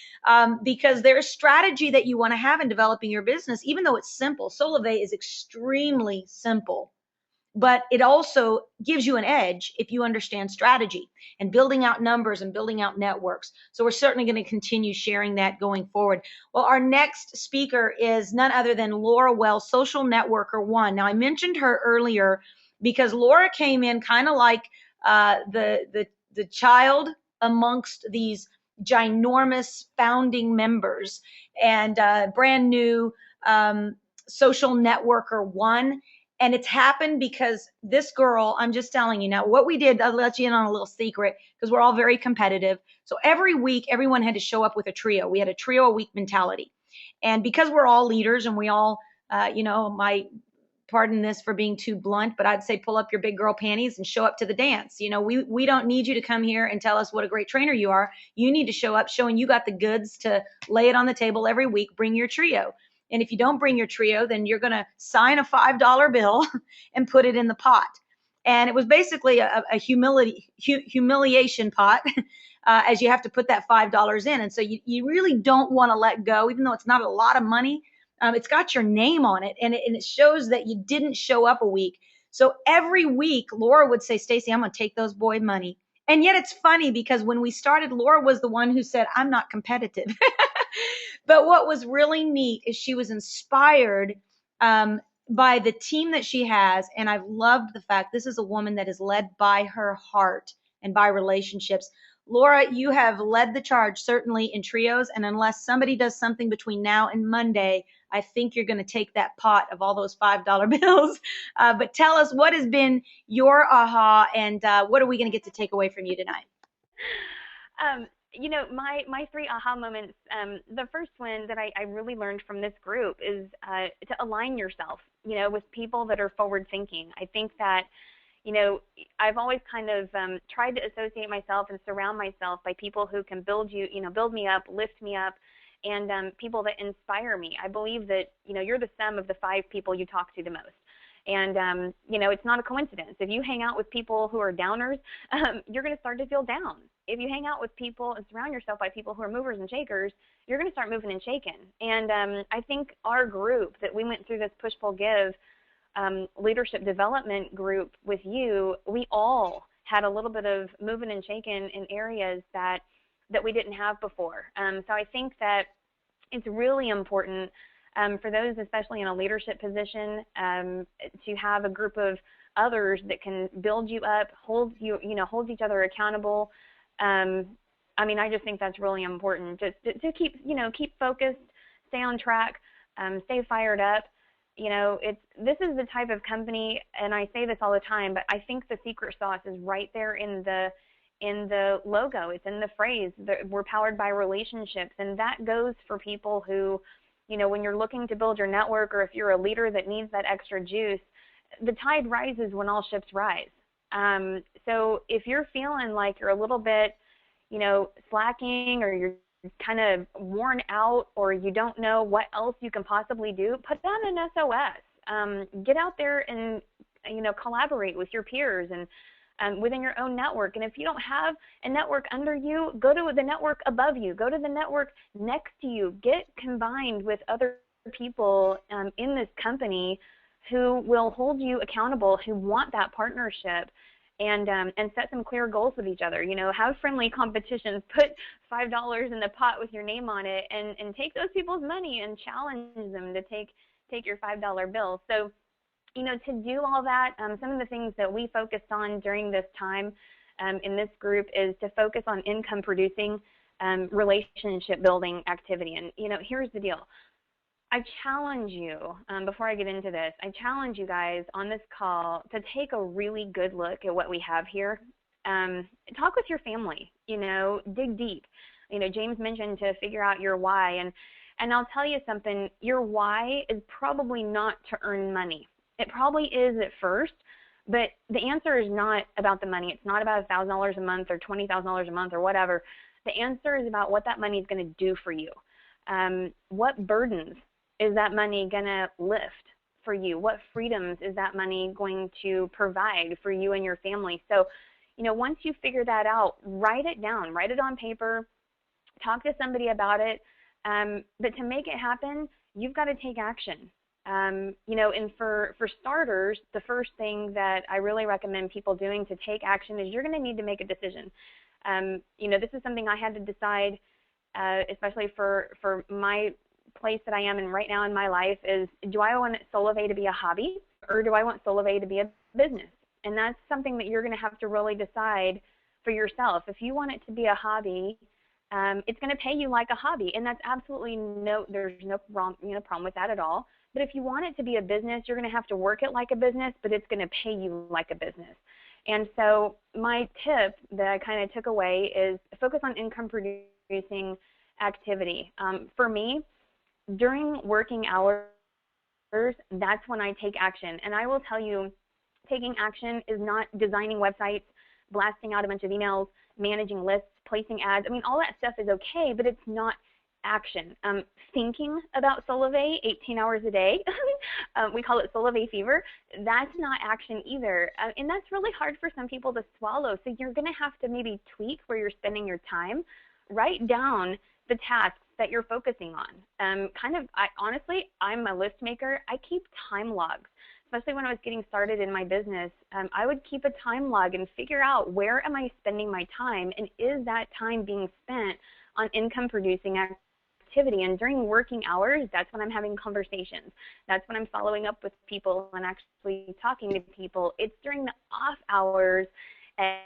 because there's strategy that you want to have in developing your business, even though it's simple. Solavei is extremely simple, but it also gives you an edge if you understand strategy and building out numbers and building out networks. So we're certainly going to continue sharing that going forward. Well, our next speaker is none other than Laura Wells, Social Networker One. Now, I mentioned her earlier because Laura came in kind of like the child amongst these ginormous founding members, and brand new Social Networker One. And it's happened because this girl, I'm just telling you now, what we did, I'll let you in on a little secret, because we're all very competitive. So every week, everyone had to show up with a trio. We had a trio a week mentality. And because we're all leaders, and we all, pardon this for being too blunt, but I'd say pull up your big girl panties and show up to the dance. We don't need you to come here and tell us what a great trainer you are. You need to show up showing you got the goods to lay it on the table every week. Bring your trio. And if you don't bring your trio, then you're going to sign a $5 bill and put it in the pot. And it was basically a humiliation pot, as you have to put that $5 in. And so you really don't want to let go, even though it's not a lot of money. It's got your name on it, and it shows that you didn't show up a week. So every week, Laura would say, Stacy, I'm going to take those boy money. And yet it's funny, because when we started, Laura was the one who said, I'm not competitive. But what was really neat is she was inspired by the team that she has. And I've loved the fact this is a woman that is led by her heart and by relationships. Laura, you have led the charge, certainly in trios. And unless somebody does something between now and Monday, I think you're going to take that pot of all those $5 bills. But tell us, what has been your aha, and what are we going to get to take away from you tonight? My three aha moments, the first one that I really learned from this group is to align yourself, with people that are forward thinking. I think that, I've always kind of tried to associate myself and surround myself by people who can build me up, lift me up, and people that inspire me. I believe that, you're the sum of the 5 people you talk to the most. And, it's not a coincidence. If you hang out with people who are downers, you're going to start to feel down. If you hang out with people and surround yourself by people who are movers and shakers, you're going to start moving and shaking. And I think our group that we went through this push, pull, give leadership development group with you, we all had a little bit of moving and shaking in areas that we didn't have before. So I think that it's really important for those, especially in a leadership position, to have a group of others that can build you up, hold each other accountable. I just think that's really important. Just to keep focused, stay on track, stay fired up. This is the type of company, and I say this all the time, but I think the secret sauce is right there in the logo. It's in the phrase that we're powered by relationships, and that goes for people who, when you're looking to build your network, or if you're a leader that needs that extra juice, the tide rises when all ships rise. So if you're feeling like you're a little bit, slacking, or you're kind of worn out, or you don't know what else you can possibly do, put on an SOS. Get out there and collaborate with your peers and within your own network. And if you don't have a network under you, go to the network above you. Go to the network next to you. Get combined with other people in this company who will hold you accountable, who want that partnership, and set some clear goals with each other. Have friendly competitions. Put $5 in the pot with your name on it, and take those people's money and challenge them to take your $5 bill. So, to do all that, some of the things that we focused on during this time in this group is to focus on income producing relationship building activity. And, here's the deal. I challenge you, before I get into this, I challenge you guys on this call to take a really good look at what we have here. Talk with your family, dig deep. James mentioned to figure out your why. And I'll tell you something, your why is probably not to earn money. It probably is at first, but the answer is not about the money. It's not about $1,000 a month or $20,000 a month or whatever. The answer is about what that money is going to do for you. What burdens is that money going to lift for you? What freedoms is that money going to provide for you and your family? So, once you figure that out, write it down, write it on paper, talk to somebody about it. But to make it happen, you've got to take action. And for starters, the first thing that I really recommend people doing to take action is you're going to need to make a decision. This is something I had to decide, especially for my place that I am in right now in my life, is do I want Solavei to be a hobby, or do I want Solavei to be a business? And that's something that you're going to have to really decide for yourself. If you want it to be a hobby, it's going to pay you like a hobby, and that's absolutely there's no problem with that at all. But if you want it to be a business, you're going to have to work it like a business, but it's going to pay you like a business. And so my tip that I kind of took away is focus on income producing activity. For me, during working hours, that's when I take action. And I will tell you, taking action is not designing websites, blasting out a bunch of emails, managing lists, placing ads. I mean, all that stuff is okay, but it's not action. Thinking about Solavei 18 hours a day, we call it Solavei fever, that's not action either. And that's really hard for some people to swallow. So you're going to have to maybe tweak where you're spending your time. Write down the tasks that you're focusing on. Honestly, I'm a list maker. I keep time logs. Especially when I was getting started in my business, I would keep a time log and figure out where am I spending my time, and is that time being spent on income producing activity. And during working hours, that's when I'm having conversations. That's when I'm following up with people and actually talking to people. It's during the off hours at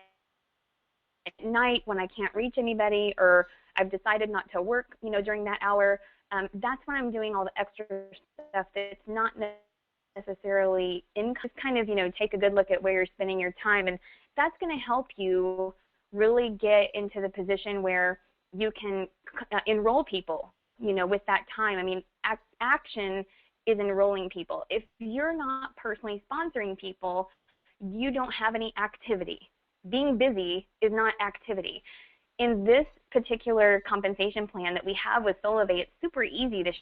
night when I can't reach anybody, or I've decided not to work, during that hour. That's when I'm doing all the extra stuff that's not necessarily income. Just kind of, take a good look at where you're spending your time, and that's going to help you really get into the position where you can enroll people, with that time. I mean, action is enrolling people. If you're not personally sponsoring people, you don't have any activity. Being busy is not activity. In this particular compensation plan that we have with Solavei, it's super easy to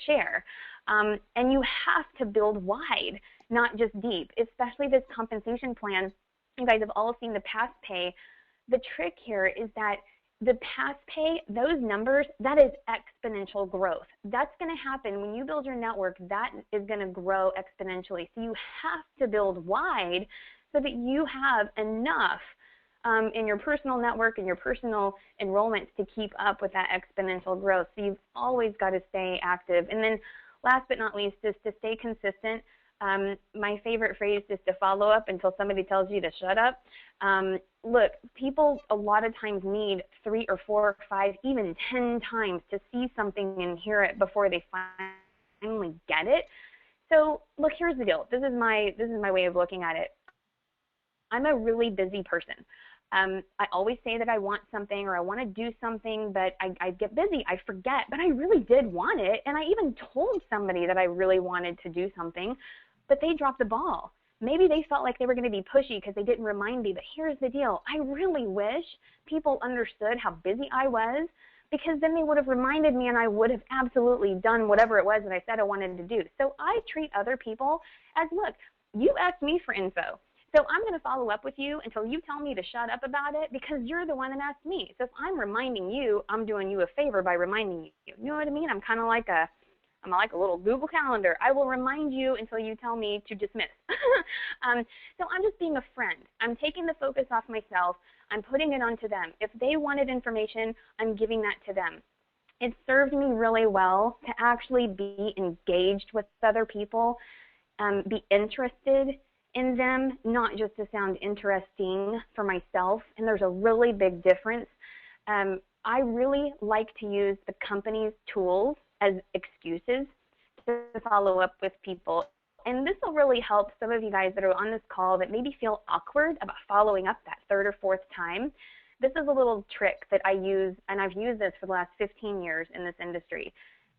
share. And you have to build wide, not just deep, especially this compensation plan. You guys have all seen the past pay. The trick here is that the past pay, those numbers, that is exponential growth. That's going to happen when you build your network. That is going to grow exponentially. So you have to build wide so that you have enough in your personal network and your personal enrollments to keep up with that exponential growth. So you've always got to stay active. And then last but not least is to stay consistent. My favorite phrase is to follow up until somebody tells you to shut up. Look, people a lot of times need 3 or 4 or 5, even 10 times to see something and hear it before they finally get it. So look, here's the deal. This is my way of looking at it. I'm a really busy person. I always say that I want something or I want to do something, but I get busy, I forget, but I really did want it. And I even told somebody that I really wanted to do something, but they dropped the ball. Maybe they felt like they were going to be pushy because they didn't remind me, but here's the deal. I really wish people understood how busy I was, because then they would have reminded me and I would have absolutely done whatever it was that I said I wanted to do. So I treat other people as, look, you asked me for info, so I'm going to follow up with you until you tell me to shut up about it, because you're the one that asked me. So if I'm reminding you, I'm doing you a favor by reminding you. You know what I mean? I'm like a little Google Calendar. I will remind you until you tell me to dismiss. So I'm just being a friend. I'm taking the focus off myself. I'm putting it onto them. If they wanted information, I'm giving that to them. It served me really well to actually be engaged with other people, be interested in them, not just to sound interesting for myself. And there's a really big difference. I really like to use the company's tools as excuses to follow up with people. And this will really help some of you guys that are on this call that maybe feel awkward about following up that third or fourth time. This is a little trick that I use, and I've used this for the last 15 years in this industry.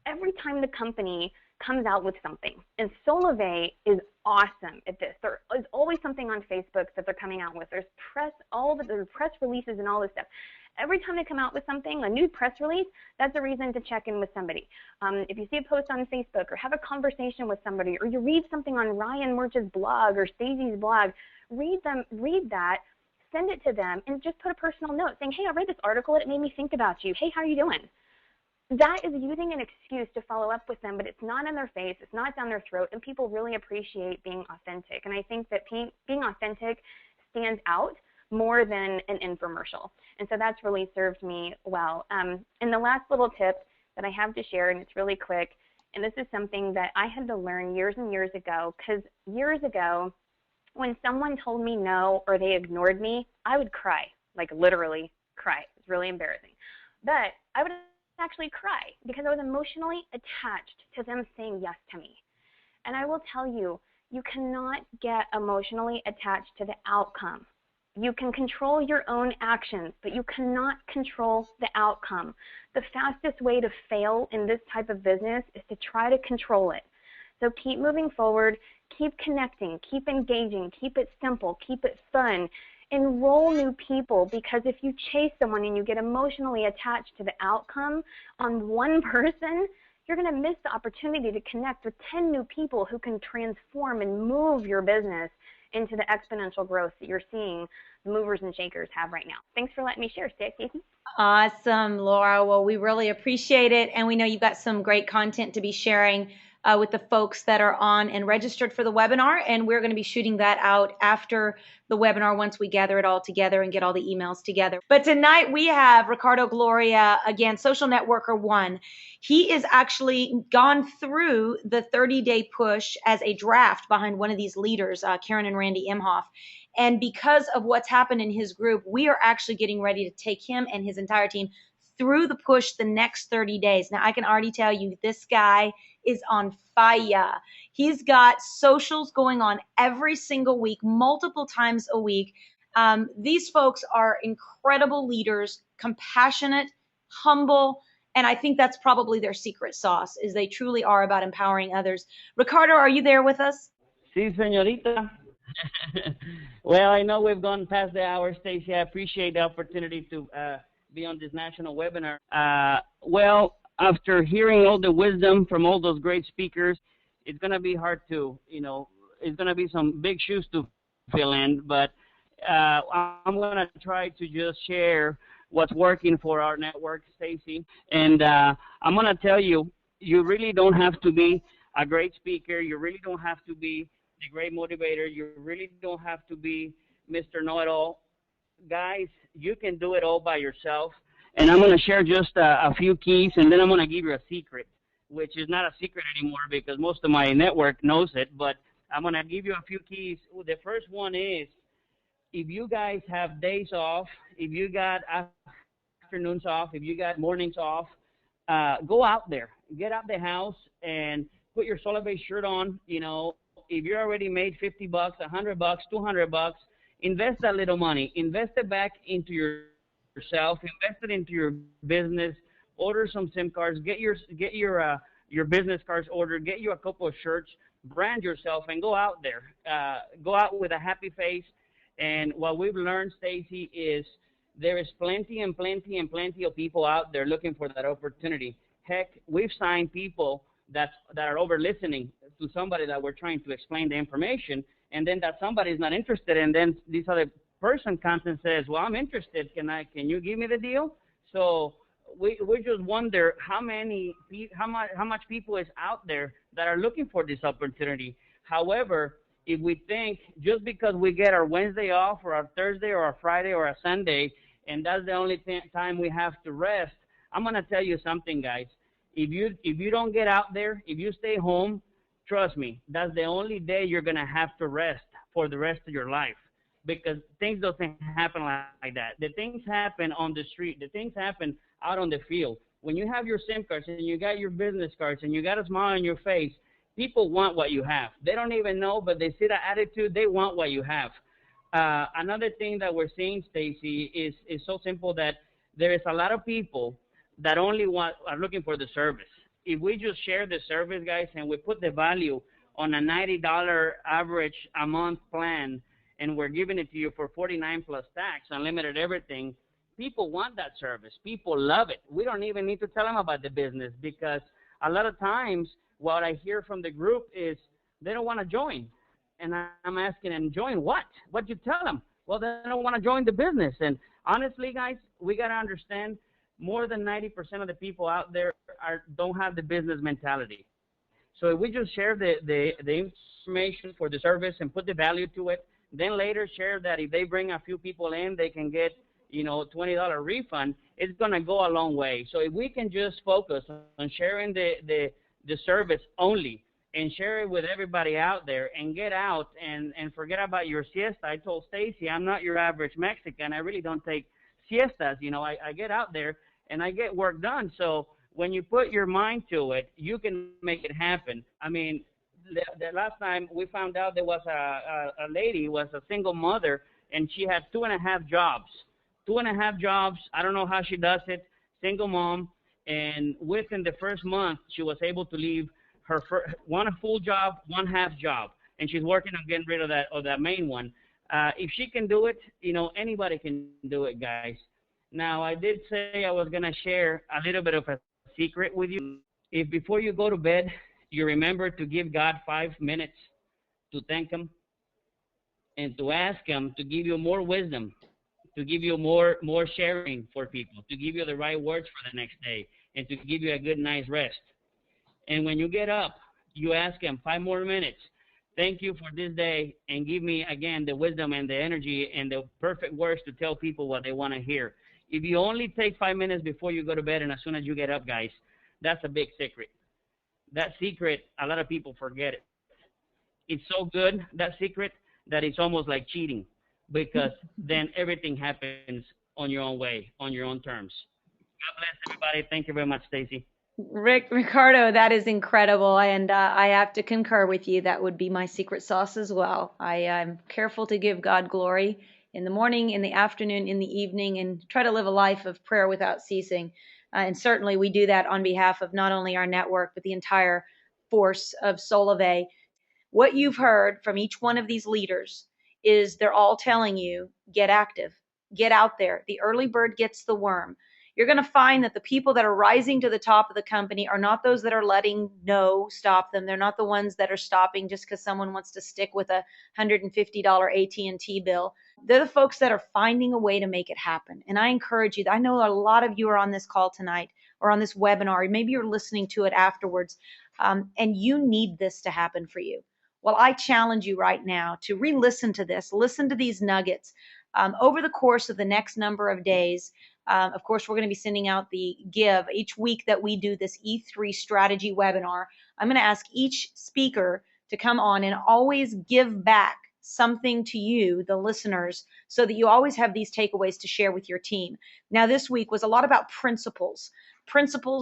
Every time the company comes out with something, and Solavei is awesome at this. There is always something on Facebook that they're coming out with. There's press releases and all this stuff. Every time they come out with something, a new press release, that's a reason to check in with somebody. If you see a post on Facebook or have a conversation with somebody, or you read something on Ryan Murch's blog or Stacey's blog, read that, send it to them, and just put a personal note saying, hey, I read this article and it made me think about you. Hey, how are you doing? That is using an excuse to follow up with them, but it's not in their face, it's not down their throat, and people really appreciate being authentic. And I think that being authentic stands out more than an infomercial. And so that's really served me well. And the last little tip that I have to share, and it's really quick, and this is something that I had to learn years and years ago, because years ago, when someone told me no or they ignored me, I would cry, like literally cry. It was really embarrassing. But I would actually cry because I was emotionally attached to them saying yes to me. And I will tell you, you cannot get emotionally attached to the outcome. You can control your own actions, but you cannot control the outcome. The fastest way to fail in this type of business is to try to control it. So keep moving forward, keep connecting, keep engaging, keep it simple, keep it fun. Enroll new people, because if you chase someone and you get emotionally attached to the outcome on one person, you're going to miss the opportunity to connect with 10 new people who can transform and move your business into the exponential growth that you're seeing the movers and shakers have right now. Thanks for letting me share, Stacey. Awesome, Laura. Well, we really appreciate it. And we know you've got some great content to be sharing with the folks that are on and registered for the webinar. And we're going to be shooting that out after the webinar once we gather it all together and get all the emails together. But tonight we have Ricardo Gloria, again, Social Networker 1. He is actually gone through the 30-day push as a draft behind one of these leaders, Karen and Randy Imhoff. And because of what's happened in his group, we are actually getting ready to take him and his entire team through the push the next 30 days. Now, I can already tell you this guy is on fire. He's got socials going on every single week, multiple times a week. These folks are incredible leaders, compassionate, humble, and I think that's probably their secret sauce, is they truly are about empowering others. Ricardo, are you there with us? Sí, señorita. Well, I know we've gone past the hour, Stacey. I appreciate the opportunity to be on this national webinar. Well, after hearing all the wisdom from all those great speakers, it's going to be hard to, it's going to be some big shoes to fill in, but I'm going to try to just share what's working for our network, Stacey. And I'm going to tell you, you really don't have to be a great speaker. You really don't have to be the great motivator. You really don't have to be Mr. Know-It-All. Guys, you can do it all by yourself. And I'm going to share just a few keys, and then I'm going to give you a secret, which is not a secret anymore because most of my network knows it, but I'm going to give you a few keys. The first one is, if you guys have days off, if you got afternoons off, if you got mornings off, go out there. Get out the house and put your Solavei shirt on. If you already made $50, $100, $200, invest that little money. Invest it back into yourself. Invest it into your business. Order some SIM cards. Get your business cards ordered. Get you a couple of shirts. brand yourself, and go out there. Go out with a happy face. And what we've learned, Stacy, is there is plenty and plenty and plenty of people out there looking for that opportunity. Heck, we've signed people that are over listening to somebody that we're trying to explain the information, and then that somebody is not interested, and then this other person comes and says, well, I'm interested. Can you give me the deal? So we just wonder how much people is out there that are looking for this opportunity. However, if we think just because we get our Wednesday off or our Thursday or our Friday or our Sunday, and that's the only time we have to rest, I'm going to tell you something, guys. If you don't get out there, if you stay home, trust me, that's the only day you're going to have to rest for the rest of your life, because things don't happen like that. The things happen on the street. The things happen out on the field. When you have your SIM cards and you got your business cards and you got a smile on your face, people want what you have. They don't even know, but they see the attitude. They want what you have. Another thing that we're seeing, Stacy, is so simple that there is a lot of people that are looking for the service. If we just share the service, guys, and we put the value on a $90 average a month plan, and we're giving it to you for $49 plus tax, unlimited everything, people want that service. People love it. We don't even need to tell them about the business, because a lot of times what I hear from the group is they don't want to join. And I'm asking them, join what? What you tell them? Well, they don't want to join the business. And honestly, guys, we got to understand more than 90% of the people out there don't have the business mentality. So if we just share the information for the service and put the value to it, then later share that if they bring a few people in, they can get, $20 refund, it's going to go a long way. So if we can just focus on sharing the service only and share it with everybody out there and get out and forget about your siesta. I told Stacy, I'm not your average Mexican. I really don't take siestas. I get out there and I get work done. So when you put your mind to it, you can make it happen. I mean, the last time we found out there was a lady, was a single mother, and she had 2.5 jobs. 2.5 jobs. I don't know how she does it. Single mom. And within the first month, she was able to leave her one full job, one half job. And she's working on getting rid of that main one. If she can do it, anybody can do it, guys. Now, I did say I was going to share a little bit of a secret with you. If before you go to bed, you remember to give God 5 minutes to thank Him and to ask Him to give you more wisdom, to give you more sharing for people, to give you the right words for the next day, and to give you a good night's rest. And when you get up, you ask Him 5 more minutes. Thank you for this day, and give me, again, the wisdom and the energy and the perfect words to tell people what they want to hear. If you only take 5 minutes before you go to bed and as soon as you get up, guys, that's a big secret. That secret, a lot of people forget it. It's so good, that secret, that it's almost like cheating, because then everything happens on your own way, on your own terms. God bless everybody. Thank you very much, Stacy. Ricardo, that is incredible, and I have to concur with you. That would be my secret sauce as well. I am careful to give God glory in the morning, in the afternoon, in the evening, and try to live a life of prayer without ceasing. And certainly we do that on behalf of not only our network, but the entire force of Solavei. What you've heard from each one of these leaders is they're all telling you, get active, get out there. The early bird gets the worm. You're going to find that the people that are rising to the top of the company are not those that are letting no stop them. They're not the ones that are stopping just because someone wants to stick with a $150 AT&T bill. They're the folks that are finding a way to make it happen. And I encourage you, I know a lot of you are on this call tonight or on this webinar, maybe you're listening to it afterwards, and you need this to happen for you. Well, I challenge you right now to re-listen to this, listen to these nuggets over the course of the next number of days. Of course, we're going to be sending out the give each week that we do this E3 strategy webinar. I'm going to ask each speaker to come on and always give back something to you, the listeners, so that you always have these takeaways to share with your team. Now, this week was a lot about principles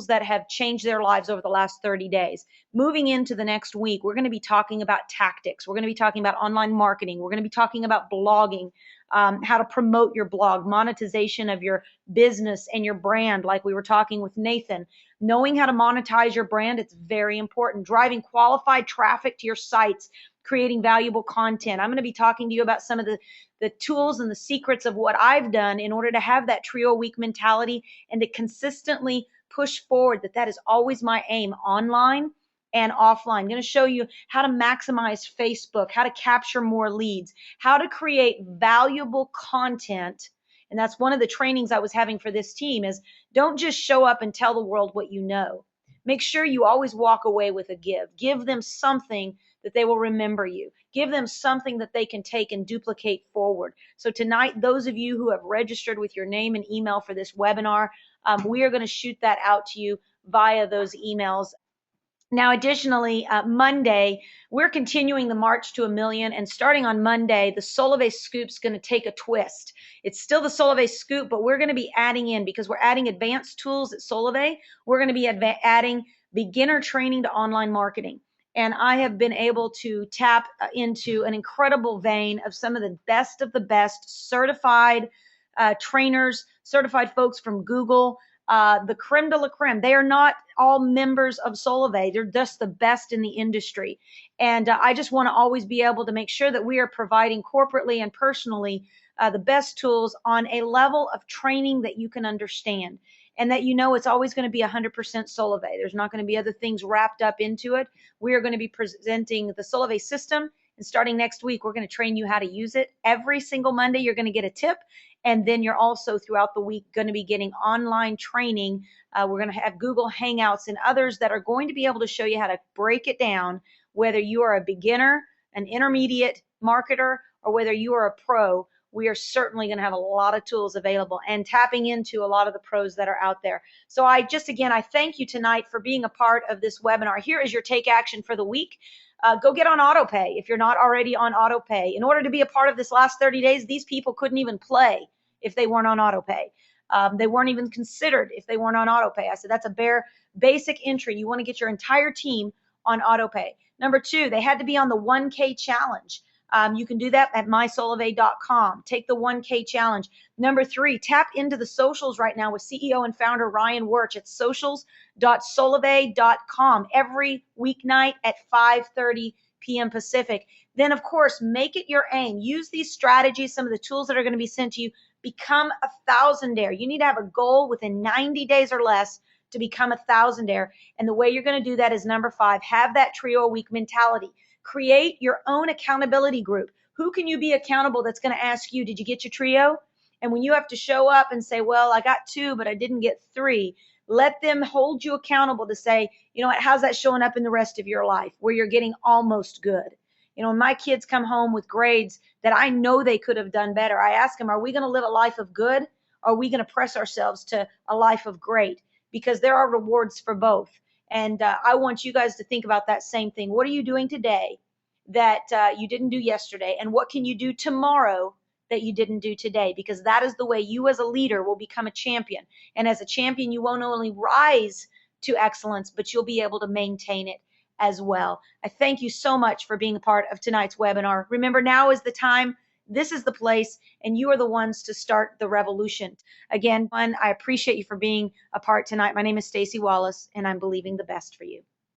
that have changed their lives over the last 30 days. Moving into the next week, we're going to be talking about tactics. We're going to be talking about online marketing. We're going to be talking about blogging, how to promote your blog, monetization of your business and your brand, like we were talking with Nathan. Knowing how to monetize your brand, it's very important. Driving qualified traffic to your sites, creating valuable content. I'm going to be talking to you about some of the tools and the secrets of what I've done in order to have that trio a week mentality and to consistently push forward. That is always my aim, online and offline. I'm going to show you how to maximize Facebook, how to capture more leads, how to create valuable content. And that's one of the trainings I was having for this team is don't just show up and tell the world what you know. Make sure you always walk away with a give. Give them something that they will remember you. Give them something that they can take and duplicate forward. So tonight, those of you who have registered with your name and email for this webinar, we are going to shoot that out to you via those emails. Now, additionally, Monday, we're continuing the March to a Million, and starting on Monday, the Solavei Scoop's going to take a twist. It's still the Solavei Scoop, but we're going to be adding in, because we're adding advanced tools at Solavei, we're going to be adding beginner training to online marketing. And I have been able to tap into an incredible vein of some of the best certified trainers, certified folks from Google, the creme de la creme. They are not all members of Solavei. They're just the best in the industry. And I just want to always be able to make sure that we are providing corporately and personally the best tools on a level of training that you can understand. And that you know it's always going to be 100% Solavei. There's not going to be other things wrapped up into it. We are going to be presenting the Solavei system. And starting next week, we're going to train you how to use it. Every single Monday, you're going to get a tip. And then you're also throughout the week going to be getting online training. We're going to have Google Hangouts and others that are going to be able to show you how to break it down, whether you are a beginner, an intermediate marketer, or whether you are a pro. We are certainly going to have a lot of tools available and tapping into a lot of the pros that are out there. So I thank you tonight for being a part of this webinar. Here is your take action for the week. Go get on autopay if you're not already on autopay. In order to be a part of this last 30 days, these people couldn't even play if they weren't on autopay. They weren't even considered if they weren't on autopay. I said, that's a bare basic entry. You want to get your entire team on autopay. Number 2, they had to be on the 1K challenge. You can do that at mysolavei.com. Take the 1K challenge. Number 3, tap into the socials right now with CEO and founder Ryan Wirch at socials.solavei.com every weeknight at 5:30 p.m. Pacific. Then, of course, make it your aim. Use these strategies, some of the tools that are going to be sent to you. Become a thousandaire. You need to have a goal within 90 days or less to become a thousandaire. And the way you're going to do that is number 5, have that trio a week mentality. Create your own accountability group. Who can you be accountable that's going to ask you, did you get your trio? And when you have to show up and say, well, I got 2, but I didn't get 3, let them hold you accountable to say, you know what, how's that showing up in the rest of your life where you're getting almost good? You know, when my kids come home with grades that I know they could have done better, I ask them, are we going to live a life of good? Or are we going to press ourselves to a life of great? Because there are rewards for both. And I want you guys to think about that same thing. What are you doing today that you didn't do yesterday? And what can you do tomorrow that you didn't do today? Because that is the way you as a leader will become a champion. And as a champion, you won't only rise to excellence, but you'll be able to maintain it as well. I thank you so much for being a part of tonight's webinar. Remember, now is the time, this is the place, and you are the ones to start the revolution. Again, I appreciate you for being a part tonight. My name is Stacey Wallace, and I'm believing the best for you.